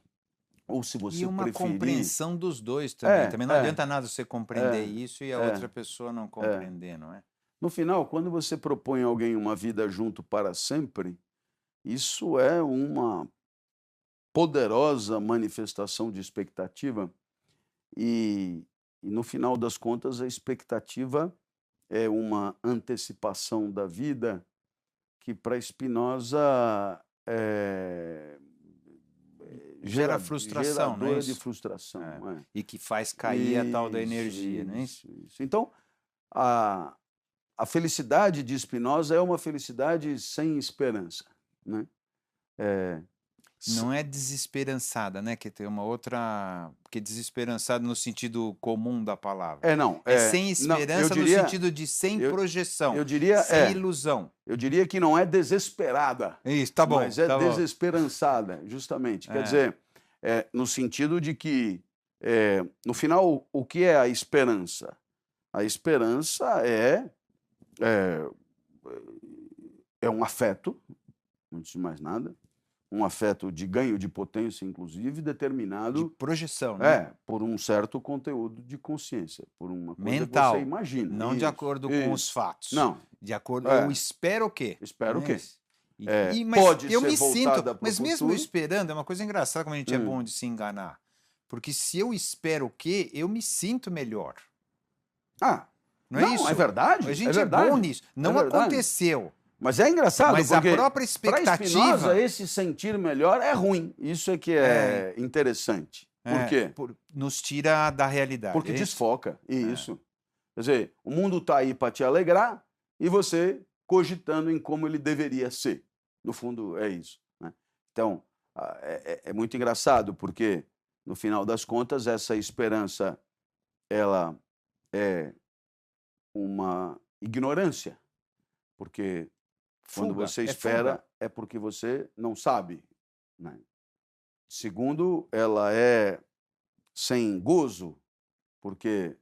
Ou, se você e uma preferir... compreensão dos dois também. Também não adianta nada você compreender isso e a outra pessoa não compreender, não é? No final, quando você propõe a alguém uma vida junto para sempre, isso é uma poderosa manifestação de expectativa e no final das contas, a expectativa é uma antecipação da vida que, para Spinoza, gera frustração, geradora não é de isso? frustração. E que faz cair a tal da energia, não é isso? Então, a felicidade de Spinoza é uma felicidade sem esperança, né? Não é desesperançada, né? Que tem uma outra... Porque desesperançada no sentido comum da palavra. Sem esperança no sentido de sem projeção, sem ilusão. Eu diria que não é desesperada. Isso, tá bom. Mas é desesperançada, justamente. Quer dizer, no sentido de que, no final, o que é a esperança? A esperança é um afeto, antes de mais nada, um afeto de ganho de potência, inclusive, determinado... De projeção, né? Por um certo conteúdo de consciência, por uma coisa mental, que você imagina. Não de acordo com os fatos. Não. De acordo... Eu espero o quê? Espero o quê? Mas pode eu ser me sinto... Mas futuro. mesmo esperando, é uma coisa engraçada como a gente é bom de se enganar. Porque se eu espero o quê, eu me sinto melhor. Não é isso? É verdade. A gente é bom nisso. Não aconteceu. Mas é engraçado, mas porque a própria expectativa... para Spinoza, esse sentir melhor é ruim. Isso é que é interessante. Por quê? Nos tira da realidade. Porque desfoca. Isso. Quer dizer, o mundo está aí para te alegrar e você cogitando em como ele deveria ser. No fundo, é isso, né? Então, é muito engraçado, porque, no final das contas, essa esperança, ela é uma ignorância. Porque quando você espera, é porque você não sabe, né? Segundo, ela é sem gozo, porque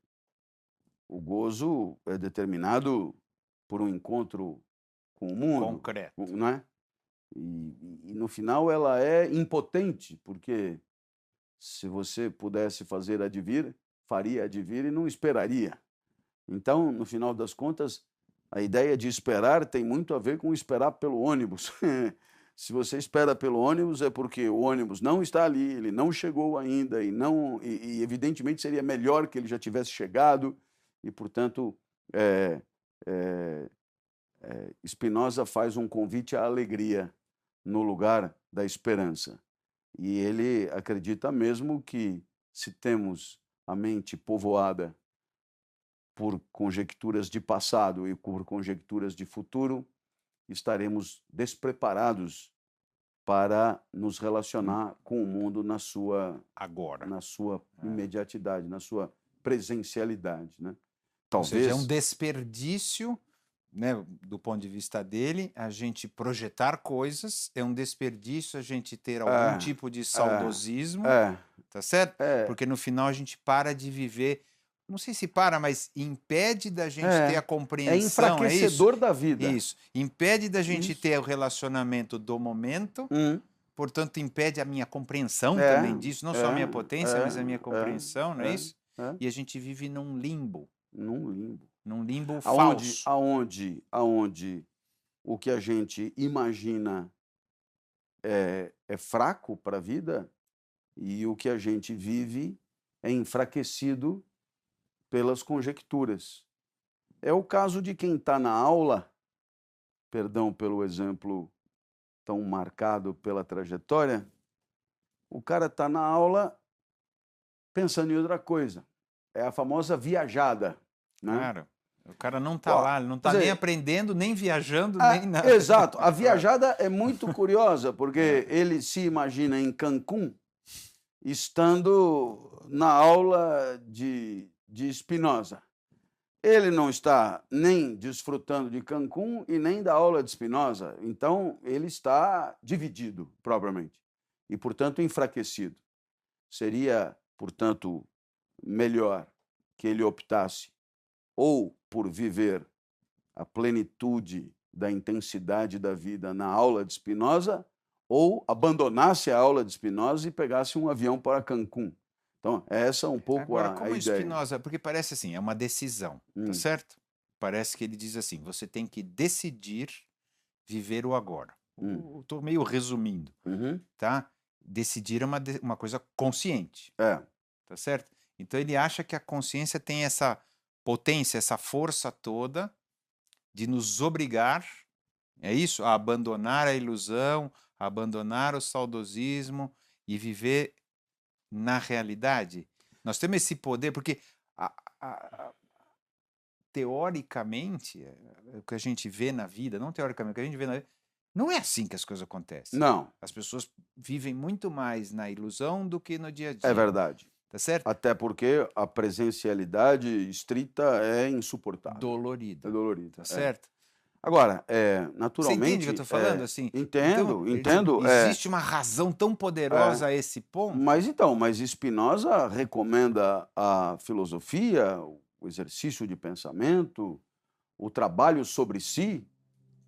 o gozo é determinado por um encontro com o mundo. Concreto. Não é? E no final, ela é impotente, porque se você pudesse fazer advir, faria advir e não esperaria. Então, no final das contas, a ideia de esperar tem muito a ver com esperar pelo ônibus. Se você espera pelo ônibus, é porque o ônibus não está ali, ele não chegou ainda, e evidentemente seria melhor que ele já tivesse chegado, e, portanto, Spinoza faz um convite à alegria no lugar da esperança. E ele acredita mesmo que, se temos a mente povoada por conjecturas de passado e por conjecturas de futuro, estaremos despreparados para nos relacionar com o mundo na sua agora, na sua imediatidade, na sua presencialidade, né? talvez... Ou seja, é um desperdício, né, do ponto de vista dele, a gente projetar coisas, é um desperdício a gente ter algum tipo de saudosismo, tá certo? Porque no final a gente para de viver, não sei se para, mas impede da gente ter a compreensão, enfraquecedor da vida. Isso, impede da gente ter o relacionamento do momento, portanto impede a minha compreensão também disso, não só a minha potência, mas a minha compreensão, não é isso? E a gente vive num limbo. Num limbo falso. Aonde o que a gente imagina é fraco para a vida e o que a gente vive é enfraquecido pelas conjecturas. É o caso de quem está na aula, perdão pelo exemplo tão marcado pela trajetória, o cara está na aula pensando em outra coisa. É a famosa viajada. Né? Claro. O cara não está lá, ele não está nem aprendendo, nem viajando, nem nada. Exato. A viajada é muito curiosa, porque ele se imagina em Cancún, estando na aula de Spinoza. Ele não está nem desfrutando de Cancún e nem da aula de Spinoza. Então, ele está dividido, propriamente, e, portanto, enfraquecido. Seria, portanto, melhor que ele optasse ou por viver a plenitude da intensidade da vida na aula de Spinoza, ou abandonasse a aula de Spinoza e pegasse um avião para Cancún. Então, essa é um pouco Agora, a como ideia. Spinoza, porque parece assim, é uma decisão, tá certo? Parece que ele diz assim, você tem que decidir viver o agora. Estou meio resumindo, tá? Decidir é uma coisa consciente, tá certo? Então, ele acha que a consciência tem essa potência, essa força toda de nos obrigar, é isso? A abandonar a ilusão, a abandonar o saudosismo e viver na realidade. Nós temos esse poder, porque teoricamente, o que a gente vê na vida, não teoricamente, o que a gente vê na vida, não é assim que as coisas acontecem. Não. As pessoas vivem muito mais na ilusão do que no dia a dia. É verdade. Tá certo? Até porque a presencialidade estrita é insuportável. Dolorida. É dolorida. Tá certo? Agora, naturalmente... Você entende o que eu estou falando? Assim? Entendo. Existe uma razão tão poderosa a esse ponto? Mas Spinoza recomenda a filosofia, o exercício de pensamento, o trabalho sobre si,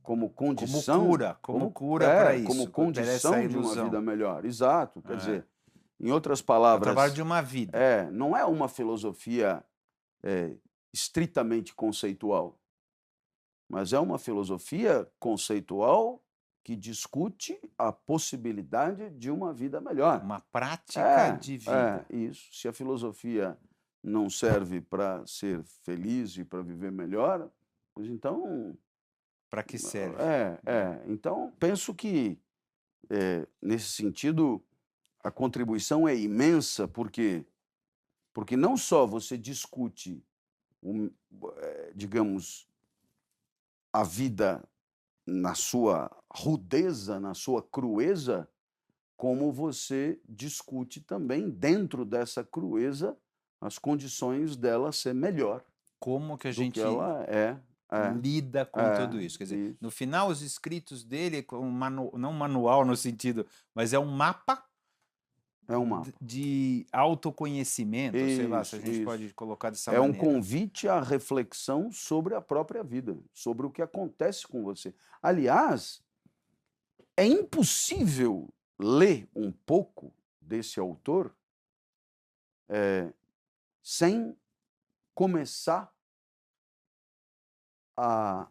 como condição... Como cura para isso. Como condição de uma vida melhor. Exato. Quer dizer... Em outras palavras... É o trabalho de uma vida. Não é uma filosofia estritamente conceitual, mas é uma filosofia conceitual que discute a possibilidade de uma vida melhor. Uma prática de vida. Isso. Se a filosofia não serve para ser feliz e para viver melhor, pois então... Para que serve? Então, penso que, nesse sentido... A contribuição é imensa porque não só você discute, digamos, a vida na sua rudeza, na sua crueza, como você discute também, dentro dessa crueza, as condições dela ser melhor. Como que a gente ela lida com tudo isso? Quer dizer, no final, os escritos dele, não um manual no sentido, mas é um mapa. É um mapa. De autoconhecimento, sei lá, se a gente pode colocar dessa maneira. É um convite à reflexão sobre a própria vida, sobre o que acontece com você. Aliás, é impossível ler um pouco desse autor sem começar a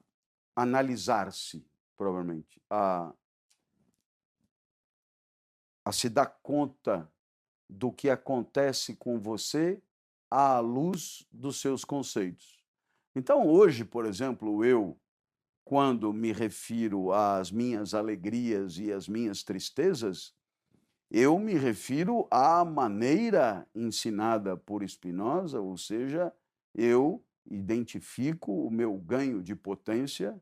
analisar-se, provavelmente, a se dar conta do que acontece com você à luz dos seus conceitos. Então, hoje, por exemplo, eu, quando me refiro às minhas alegrias e às minhas tristezas, eu me refiro à maneira ensinada por Spinoza, ou seja, eu identifico o meu ganho de potência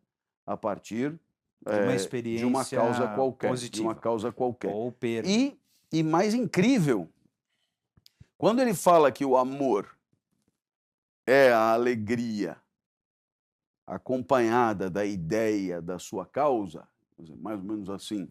a partir uma experiência de uma causa qualquer, positiva. De uma causa qualquer. Ou perda. E mais incrível, quando ele fala que o amor é a alegria acompanhada da ideia da sua causa, mais ou menos assim,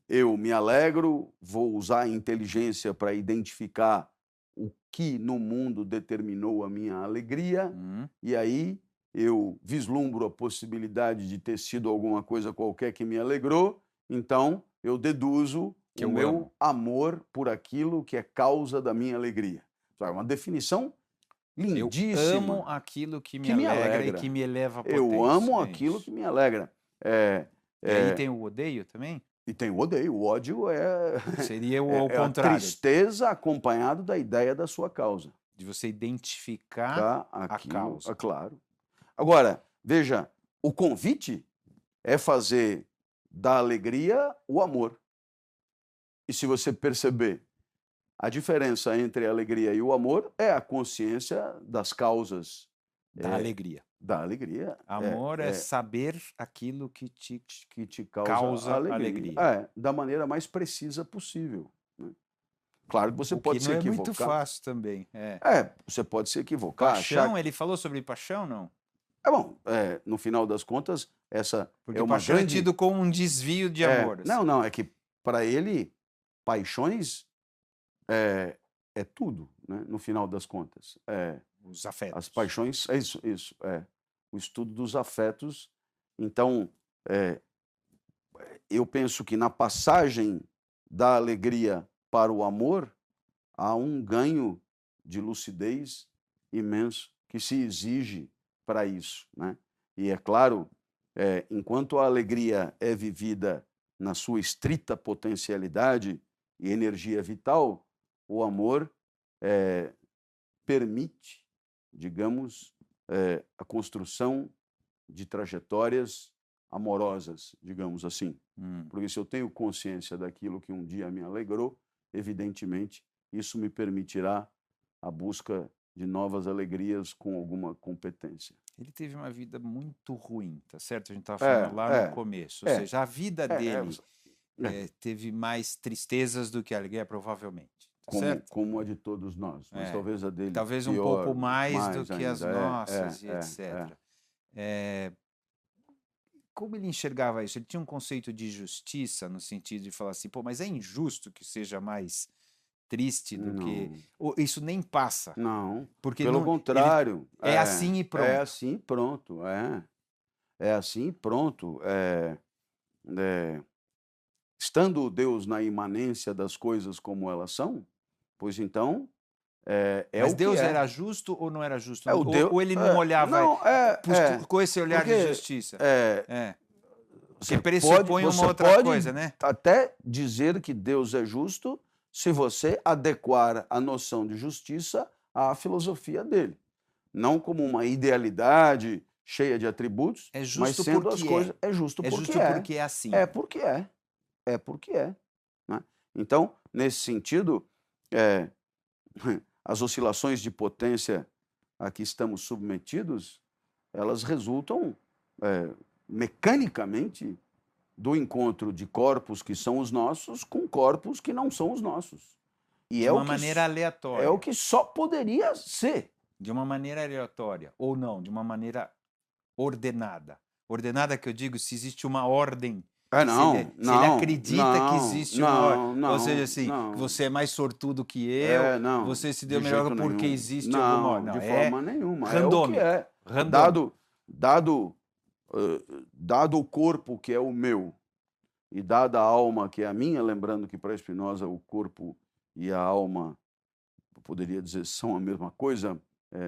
eu me alegro, vou usar a inteligência para identificar o que no mundo determinou a minha alegria, e aí eu vislumbro a possibilidade de ter sido alguma coisa qualquer que me alegrou, então eu deduzo Que o eu meu amo. amor por aquilo que é causa da minha alegria. É uma definição Eu lindíssima. amo aquilo que me Que me alegra e alegra. que me eleva à potência. Eu amo É aquilo isso. que me alegra. E aí tem o odeio também? E tem o odeio. O ódio Seria o é a contrário, tristeza acompanhado da ideia da sua causa. de você identificar Tá? a Aquilo, causa. claro. Agora, veja, o convite é fazer da alegria o amor. E se você perceber, a diferença entre a alegria e o amor é a consciência das causas Da alegria. da alegria. Amor é saber aquilo que te causa alegria. alegria. Da maneira mais precisa possível. Né? Claro que você pode se não é equivocar. muito fácil também. Você pode se equivocar. Paixão, ele falou sobre paixão, não? No final das contas, essa Porque é uma paixão grande... é tido como um desvio de amor. assim. Não, é que para ele, paixões é tudo, né? No final das contas. Os afetos. As paixões, é isso. O estudo dos afetos. Então, eu penso que na passagem da alegria para o amor, há um ganho de lucidez imenso que se exige para isso, né? E é claro, enquanto a alegria é vivida na sua estrita potencialidade e energia vital, o amor permite, digamos, a construção de trajetórias amorosas, digamos assim. Porque se eu tenho consciência daquilo que um dia me alegrou, evidentemente, isso me permitirá a busca de novas alegrias com alguma competência. Ele teve uma vida muito ruim, tá certo? A gente estava falando lá no começo. Ou seja, a vida dele teve mais tristezas do que alegria, provavelmente. Como a de todos nós, mas talvez a dele talvez pior, um pouco mais do que ainda. as nossas, e etc. Como ele enxergava isso? Ele tinha um conceito de justiça, no sentido de falar assim, mas é injusto que seja mais triste do que... Isso nem passa. Não, porque pelo contrário. É assim e pronto. É assim e pronto, É assim e pronto. Estando Deus na imanência das coisas como elas são, pois então Mas o Deus que era justo ou não era justo? Ou ele não olhava com esse olhar porque, de justiça? Você pressupõe uma outra coisa, né? Até dizer que Deus é justo se você adequar a noção de justiça à filosofia dele. Não como uma idealidade cheia de atributos, mas sendo as coisas... É justo porque é assim. É porque é. Né? Então, nesse sentido, as oscilações de potência a que estamos submetidos, elas resultam mecanicamente do encontro de corpos que são os nossos com corpos que não são os nossos. E de uma maneira aleatória. É o que só poderia ser. De uma maneira aleatória, ou não, de uma maneira ordenada. Ordenada que eu digo, se existe uma ordem. Se ele acredita que existe uma ordem. Ou seja, assim, que você é mais sortudo que eu, você se deu melhor porque existe alguma ordem. Não, de forma nenhuma. Randômico. É o que é. Dado o corpo que é o meu e dada a alma que é a minha, lembrando que para Spinoza o corpo e a alma, eu poderia dizer, são a mesma coisa,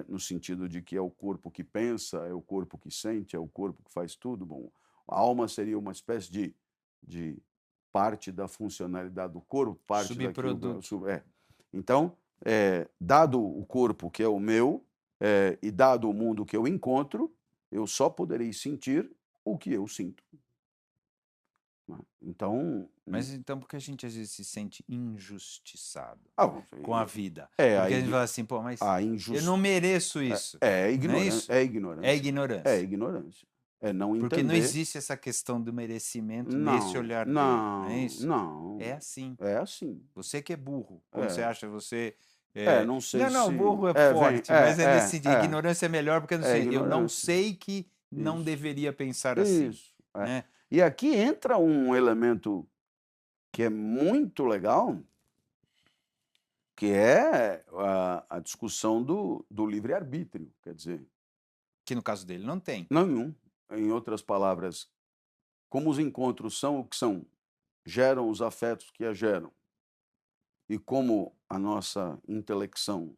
no sentido de que é o corpo que pensa, é o corpo que sente, é o corpo que faz tudo. Bom, a alma seria uma espécie de parte da funcionalidade do corpo, parte subproduto. Então, dado o corpo que é o meu e dado o mundo que eu encontro, eu só poderei sentir o que eu sinto. Então... Mas então por que a gente às vezes se sente injustiçado com a vida? Porque a gente fala assim, mas eu não mereço isso. É ignorância. É ignorância. É ignorância. É não entender. Porque não existe essa questão do merecimento nesse olhar dele. Não é isso? Não. É assim. É assim. Você que é burro. Quando você acha você Não sei Não, se... burro é forte, mas é nesse sentido. Ignorância é melhor, porque eu não ignorância. sei que não Isso. deveria pensar assim. Isso. Né? E aqui entra um elemento que é muito legal, que é a discussão do livre-arbítrio. Quer dizer, Que no caso dele não tem. nenhum. Em outras palavras, como os encontros são o que são, geram os afetos que a geram, e como a nossa intelecção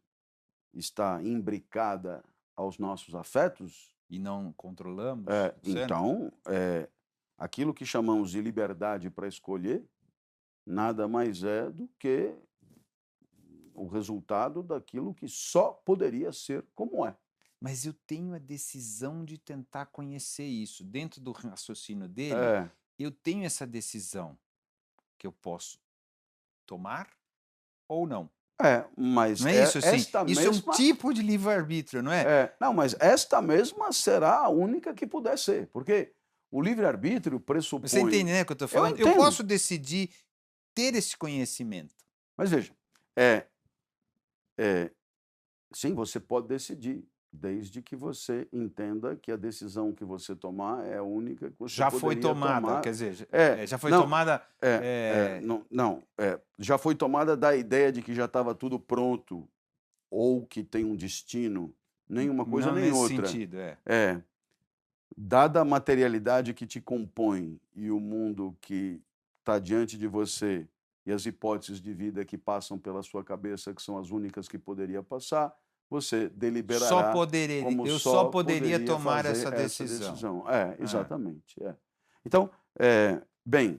está imbricada aos nossos afetos, E não controlamos. então, aquilo que chamamos de liberdade para escolher nada mais é do que o resultado daquilo que só poderia ser como é. Mas eu tenho a decisão de tentar conhecer isso. Dentro do raciocínio dele, eu tenho essa decisão que eu posso tomar ou não. Mas não é isso assim? esta Isso mesma... é um tipo de livre-arbítrio, não é? Não, mas esta mesma será a única que puder ser, porque o livre-arbítrio pressupõe... Você entende, né, o que eu estou falando? Eu posso decidir ter esse conhecimento. Mas veja, sim, você pode decidir, desde que você entenda que a decisão que você tomar é a única que você já foi tomada, tomar. quer dizer, já foi não, tomada... já foi tomada da ideia de que já estava tudo pronto, ou que tem um destino, nem uma coisa não nem nesse outra. Sentido, Dada a materialidade que te compõe e o mundo que está diante de você e as hipóteses de vida que passam pela sua cabeça, que são as únicas que poderia passar, você deliberará como eu só poderia tomar fazer essa decisão. Exatamente. Então, bem,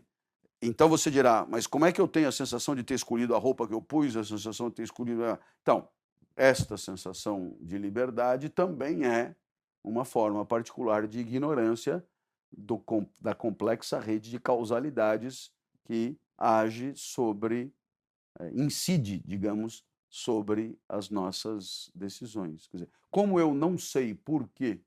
então você dirá, mas como é que eu tenho a sensação de ter escolhido a roupa que eu pus, a sensação de ter escolhido... Então, esta sensação de liberdade também é uma forma particular de ignorância da complexa rede de causalidades que age sobre, incide, digamos, sobre as nossas decisões. Quer dizer, como eu não sei por que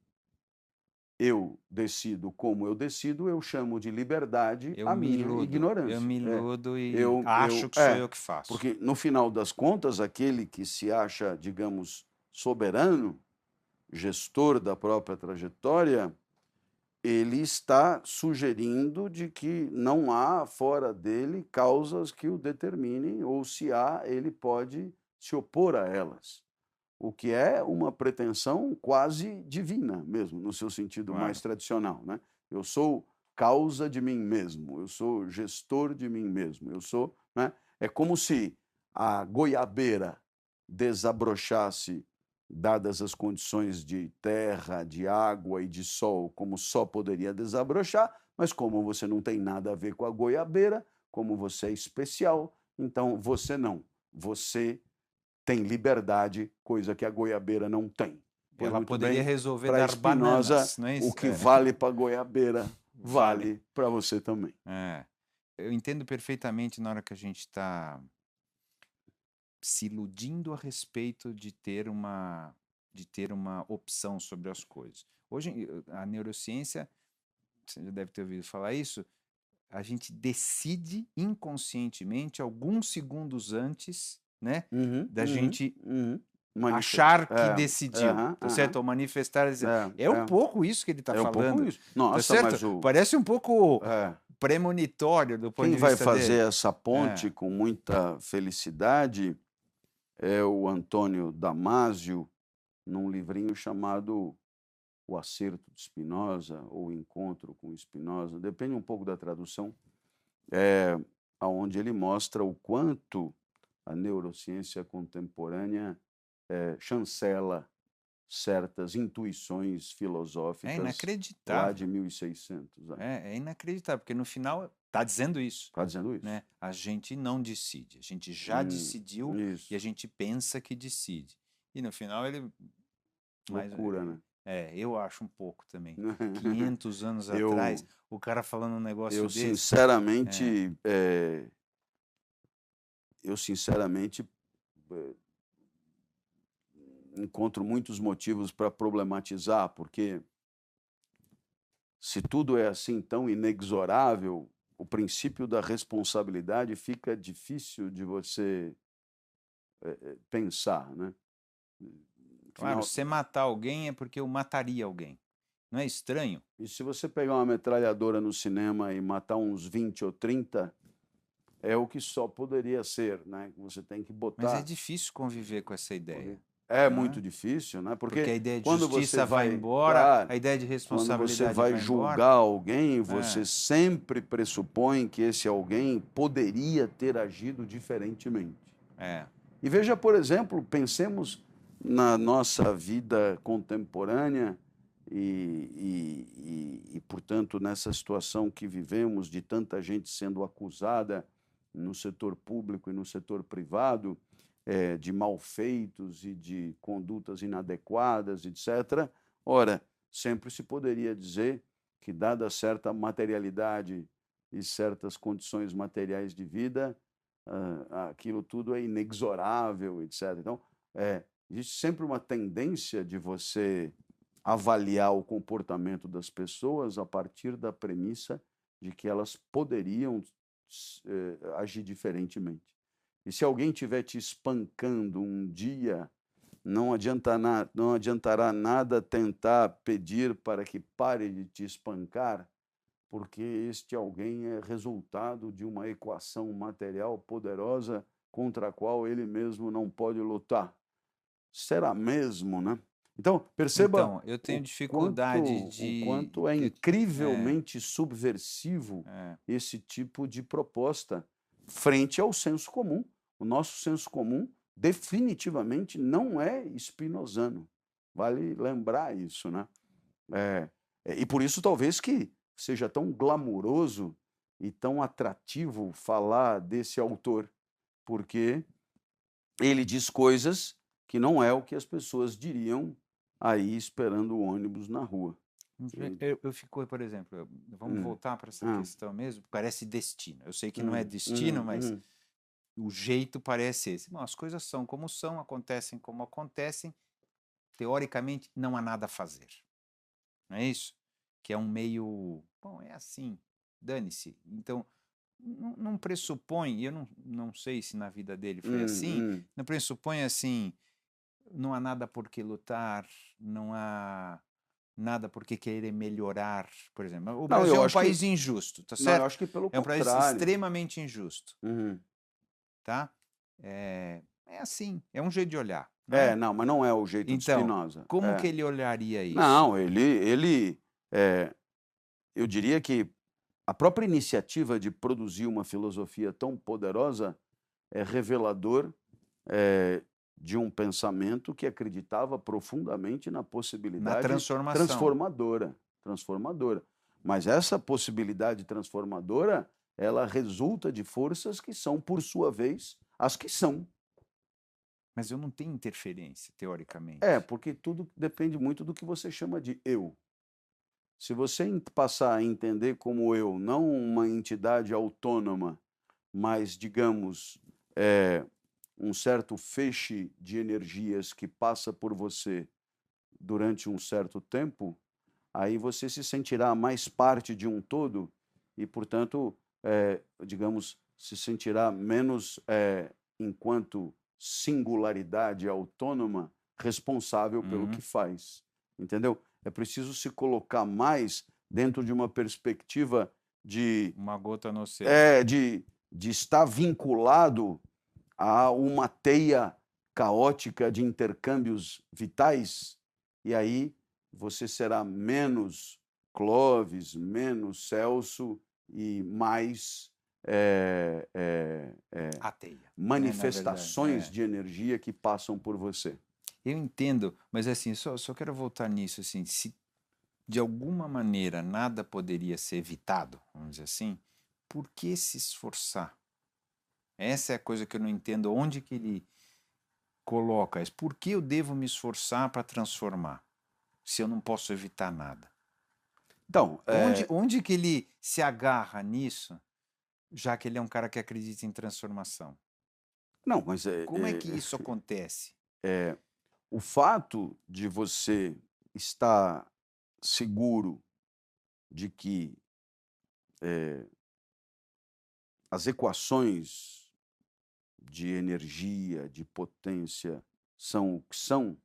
eu decido como eu decido, eu chamo de liberdade a minha ignorância. Eu me iludo e acho que sou eu que faço. Porque, no final das contas, aquele que se acha, digamos, soberano, gestor da própria trajetória, ele está sugerindo de que não há fora dele causas que o determinem, ou se há, ele pode se opor a elas. O que é uma pretensão quase divina mesmo, no seu sentido mais tradicional, né? Eu sou causa de mim mesmo, eu sou gestor de mim mesmo, eu sou... Né? É como se a goiabeira desabrochasse, dadas as condições de terra, de água e de sol, como só poderia desabrochar, mas como você não tem nada a ver com a goiabeira, como você é especial, então você não. Você tem liberdade, coisa que a goiabeira não tem. Pois ela poderia resolver dar Spinoza, bananas, não é isso? O que vale para a goiabeira vale para você também. Eu entendo perfeitamente na hora que a gente está se iludindo a respeito de ter uma opção sobre as coisas. Hoje, a neurociência, você já deve ter ouvido falar isso, a gente decide inconscientemente, alguns segundos antes, né, da gente achar que decidiu, tá certo? Ou manifestar. É um pouco isso que ele está falando. Um pouco isso. Nossa, tá certo? Parece um pouco premonitório do ponto de vista dele. Quem vai fazer dele. essa ponte com muita felicidade é o Antônio Damasio, num livrinho chamado O Acerto de Spinoza, ou O Encontro com Spinoza, depende um pouco da tradução, onde ele mostra o quanto a neurociência contemporânea chancela certas intuições filosóficas lá de 1600. É inacreditável, porque no final está dizendo isso. Está dizendo isso. Né? A gente não decide, a gente já decidiu e a gente pensa que decide. E no final ele... Loucura, né? Eu acho um pouco também. 500 anos atrás, o cara falando um negócio desse... Eu sinceramente encontro muitos motivos para problematizar, porque se tudo é assim tão inexorável, o princípio da responsabilidade fica difícil de você pensar, né? Claro, se matar alguém é porque eu mataria alguém. Não é estranho? E se você pegar uma metralhadora no cinema e matar uns 20 ou 30, é o que só poderia ser, né? Você tem que Mas é botar... difícil conviver com essa ideia. É Não muito é? difícil, né? Porque a ideia de quando você justiça vai embora, claro, a ideia de quando você responsabilidade vai vai embora. julgar alguém, você É. sempre pressupõe que esse alguém poderia ter agido diferentemente. É. E veja, por exemplo, pensemos na nossa vida contemporânea portanto, nessa situação que vivemos de tanta gente sendo acusada no setor público e no setor privado, de malfeitos e de condutas inadequadas, etc. Ora, sempre se poderia dizer que, dada certa materialidade e certas condições materiais de vida, aquilo tudo é inexorável, etc. Então, existe sempre uma tendência de você avaliar o comportamento das pessoas a partir da premissa de que elas poderiam agir diferentemente. E se alguém estiver te espancando um dia, não adiantará nada tentar pedir para que pare de te espancar, porque este alguém é resultado de uma equação material poderosa contra a qual ele mesmo não pode lutar. Será mesmo, né? Então, perceba Então, eu tenho dificuldade o quanto é incrivelmente subversivo esse tipo de proposta frente ao senso comum. O nosso senso comum definitivamente não é spinozano. Vale lembrar isso, né? E por isso talvez que seja tão glamuroso e tão atrativo falar desse autor, porque ele diz coisas que não é o que as pessoas diriam aí esperando o ônibus na rua. Eu fico, por exemplo, vamos voltar para essa questão mesmo, parece destino. Eu sei que não é destino, mas o jeito parece esse. Bom, as coisas são como são, acontecem como acontecem, teoricamente não há nada a fazer. Não é isso? Que é um meio... Bom, é assim, dane-se. Então, não pressupõe, e eu não sei se na vida dele foi assim, não pressupõe assim, não há nada por que lutar, não há nada por que querer melhorar, por exemplo. O Brasil é um país injusto, tá certo? Não, eu acho que pelo é um contrário. país extremamente injusto, tá? É assim, é um jeito de olhar. Não, mas não é o jeito de Spinoza. Como que ele olharia isso? Não, eu diria que a própria iniciativa de produzir uma filosofia tão poderosa é revelador de um pensamento que acreditava profundamente na possibilidade transformadora. Mas essa possibilidade transformadora, ela resulta de forças que são, por sua vez, as que são. Mas eu não tenho interferência, teoricamente. Porque tudo depende muito do que você chama de eu. Se você passar a entender como eu, não uma entidade autônoma, mas, digamos, um certo feixe de energias que passa por você durante um certo tempo, aí você se sentirá mais parte de um todo e, portanto, digamos, se sentirá menos, enquanto singularidade autônoma, responsável pelo que faz. Entendeu? É preciso se colocar mais dentro de uma perspectiva de... Uma gota no oceano. De estar vinculado a uma teia caótica de intercâmbios vitais, e aí você será menos Clóvis, menos Celso e mais a teia, manifestações de energia que passam por você. Eu entendo, mas assim, só quero voltar nisso, assim, se de alguma maneira nada poderia ser evitado, vamos dizer assim, por que se esforçar? Essa é a coisa que eu não entendo, onde que ele coloca isso. Por que eu devo me esforçar para transformar, se eu não posso evitar nada? Então, onde que ele se agarra nisso, já que ele é um cara que acredita em transformação? Não, mas como é que isso acontece? O fato de você estar seguro de que as equações de energia, de potência, são o que são,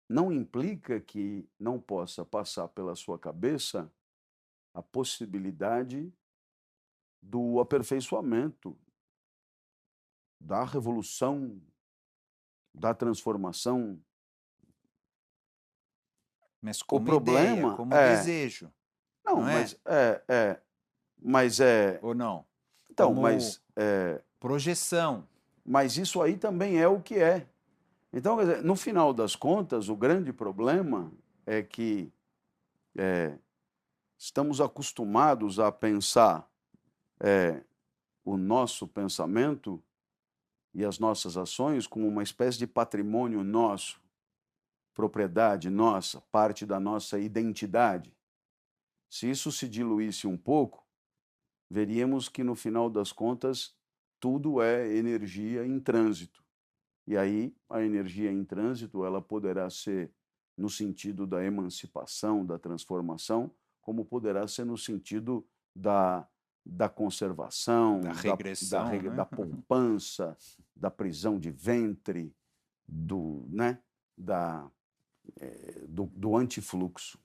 não implica que não possa passar pela sua cabeça a possibilidade do aperfeiçoamento, da revolução, da transformação. Mas como problema ideia, como é- desejo, Não, não é? mas Ou não? então, Como mas projeção. mas isso aí também é o que é. Então, quer dizer, no final das contas, o grande problema é que estamos acostumados a pensar o nosso pensamento e as nossas ações como uma espécie de patrimônio nosso, propriedade nossa, parte da nossa identidade. Se isso se diluísse um pouco, veríamos que, no final das contas, tudo é energia em trânsito. E aí, a energia em trânsito, ela poderá ser no sentido da emancipação, da transformação, como poderá ser no sentido da conservação, Da regressão, né? da poupança, da prisão de ventre, do antifluxo.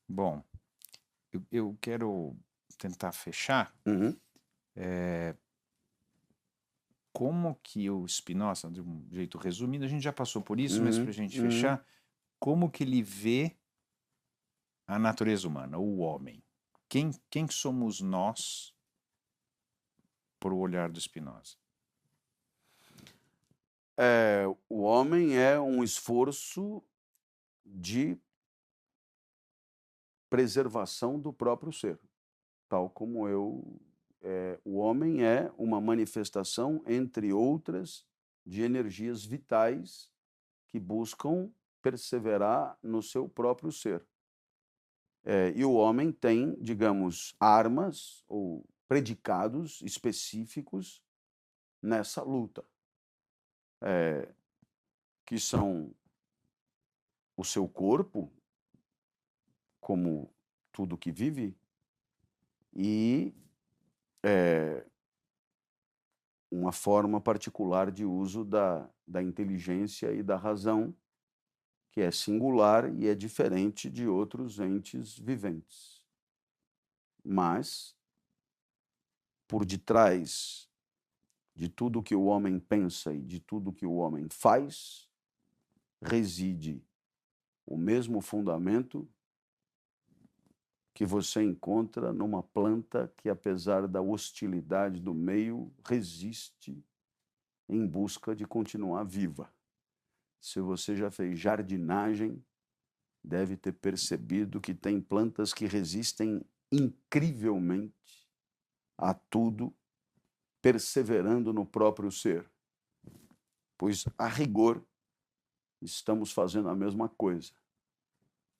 Bom, eu quero tentar fechar. Uhum. Como que o Spinoza, de um jeito resumido, a gente já passou por isso, mas para a gente Uhum. fechar, como que ele vê a natureza humana, o homem? Quem somos nós por o olhar do Spinoza? O homem é um esforço de preservação do próprio ser, tal como o homem é uma manifestação, entre outras, de energias vitais que buscam perseverar no seu próprio ser. E o homem tem, digamos, armas ou predicados específicos nessa luta, que são o seu corpo, como tudo que vive, e uma forma particular de uso da inteligência e da razão, que é singular e é diferente de outros entes viventes. Mas, por detrás de tudo que o homem pensa e de tudo que o homem faz, reside o mesmo fundamento que você encontra numa planta que, apesar da hostilidade do meio, resiste em busca de continuar viva. Se você já fez jardinagem, deve ter percebido que tem plantas que resistem incrivelmente a tudo, perseverando no próprio ser. Pois, a rigor, estamos fazendo a mesma coisa,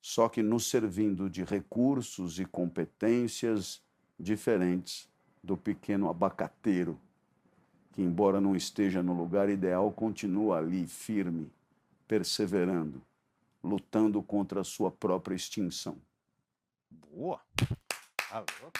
só que nos servindo de recursos e competências diferentes do pequeno abacateiro, que, embora não esteja no lugar ideal, continua ali, firme, perseverando, lutando contra a sua própria extinção. Boa! Tá louco?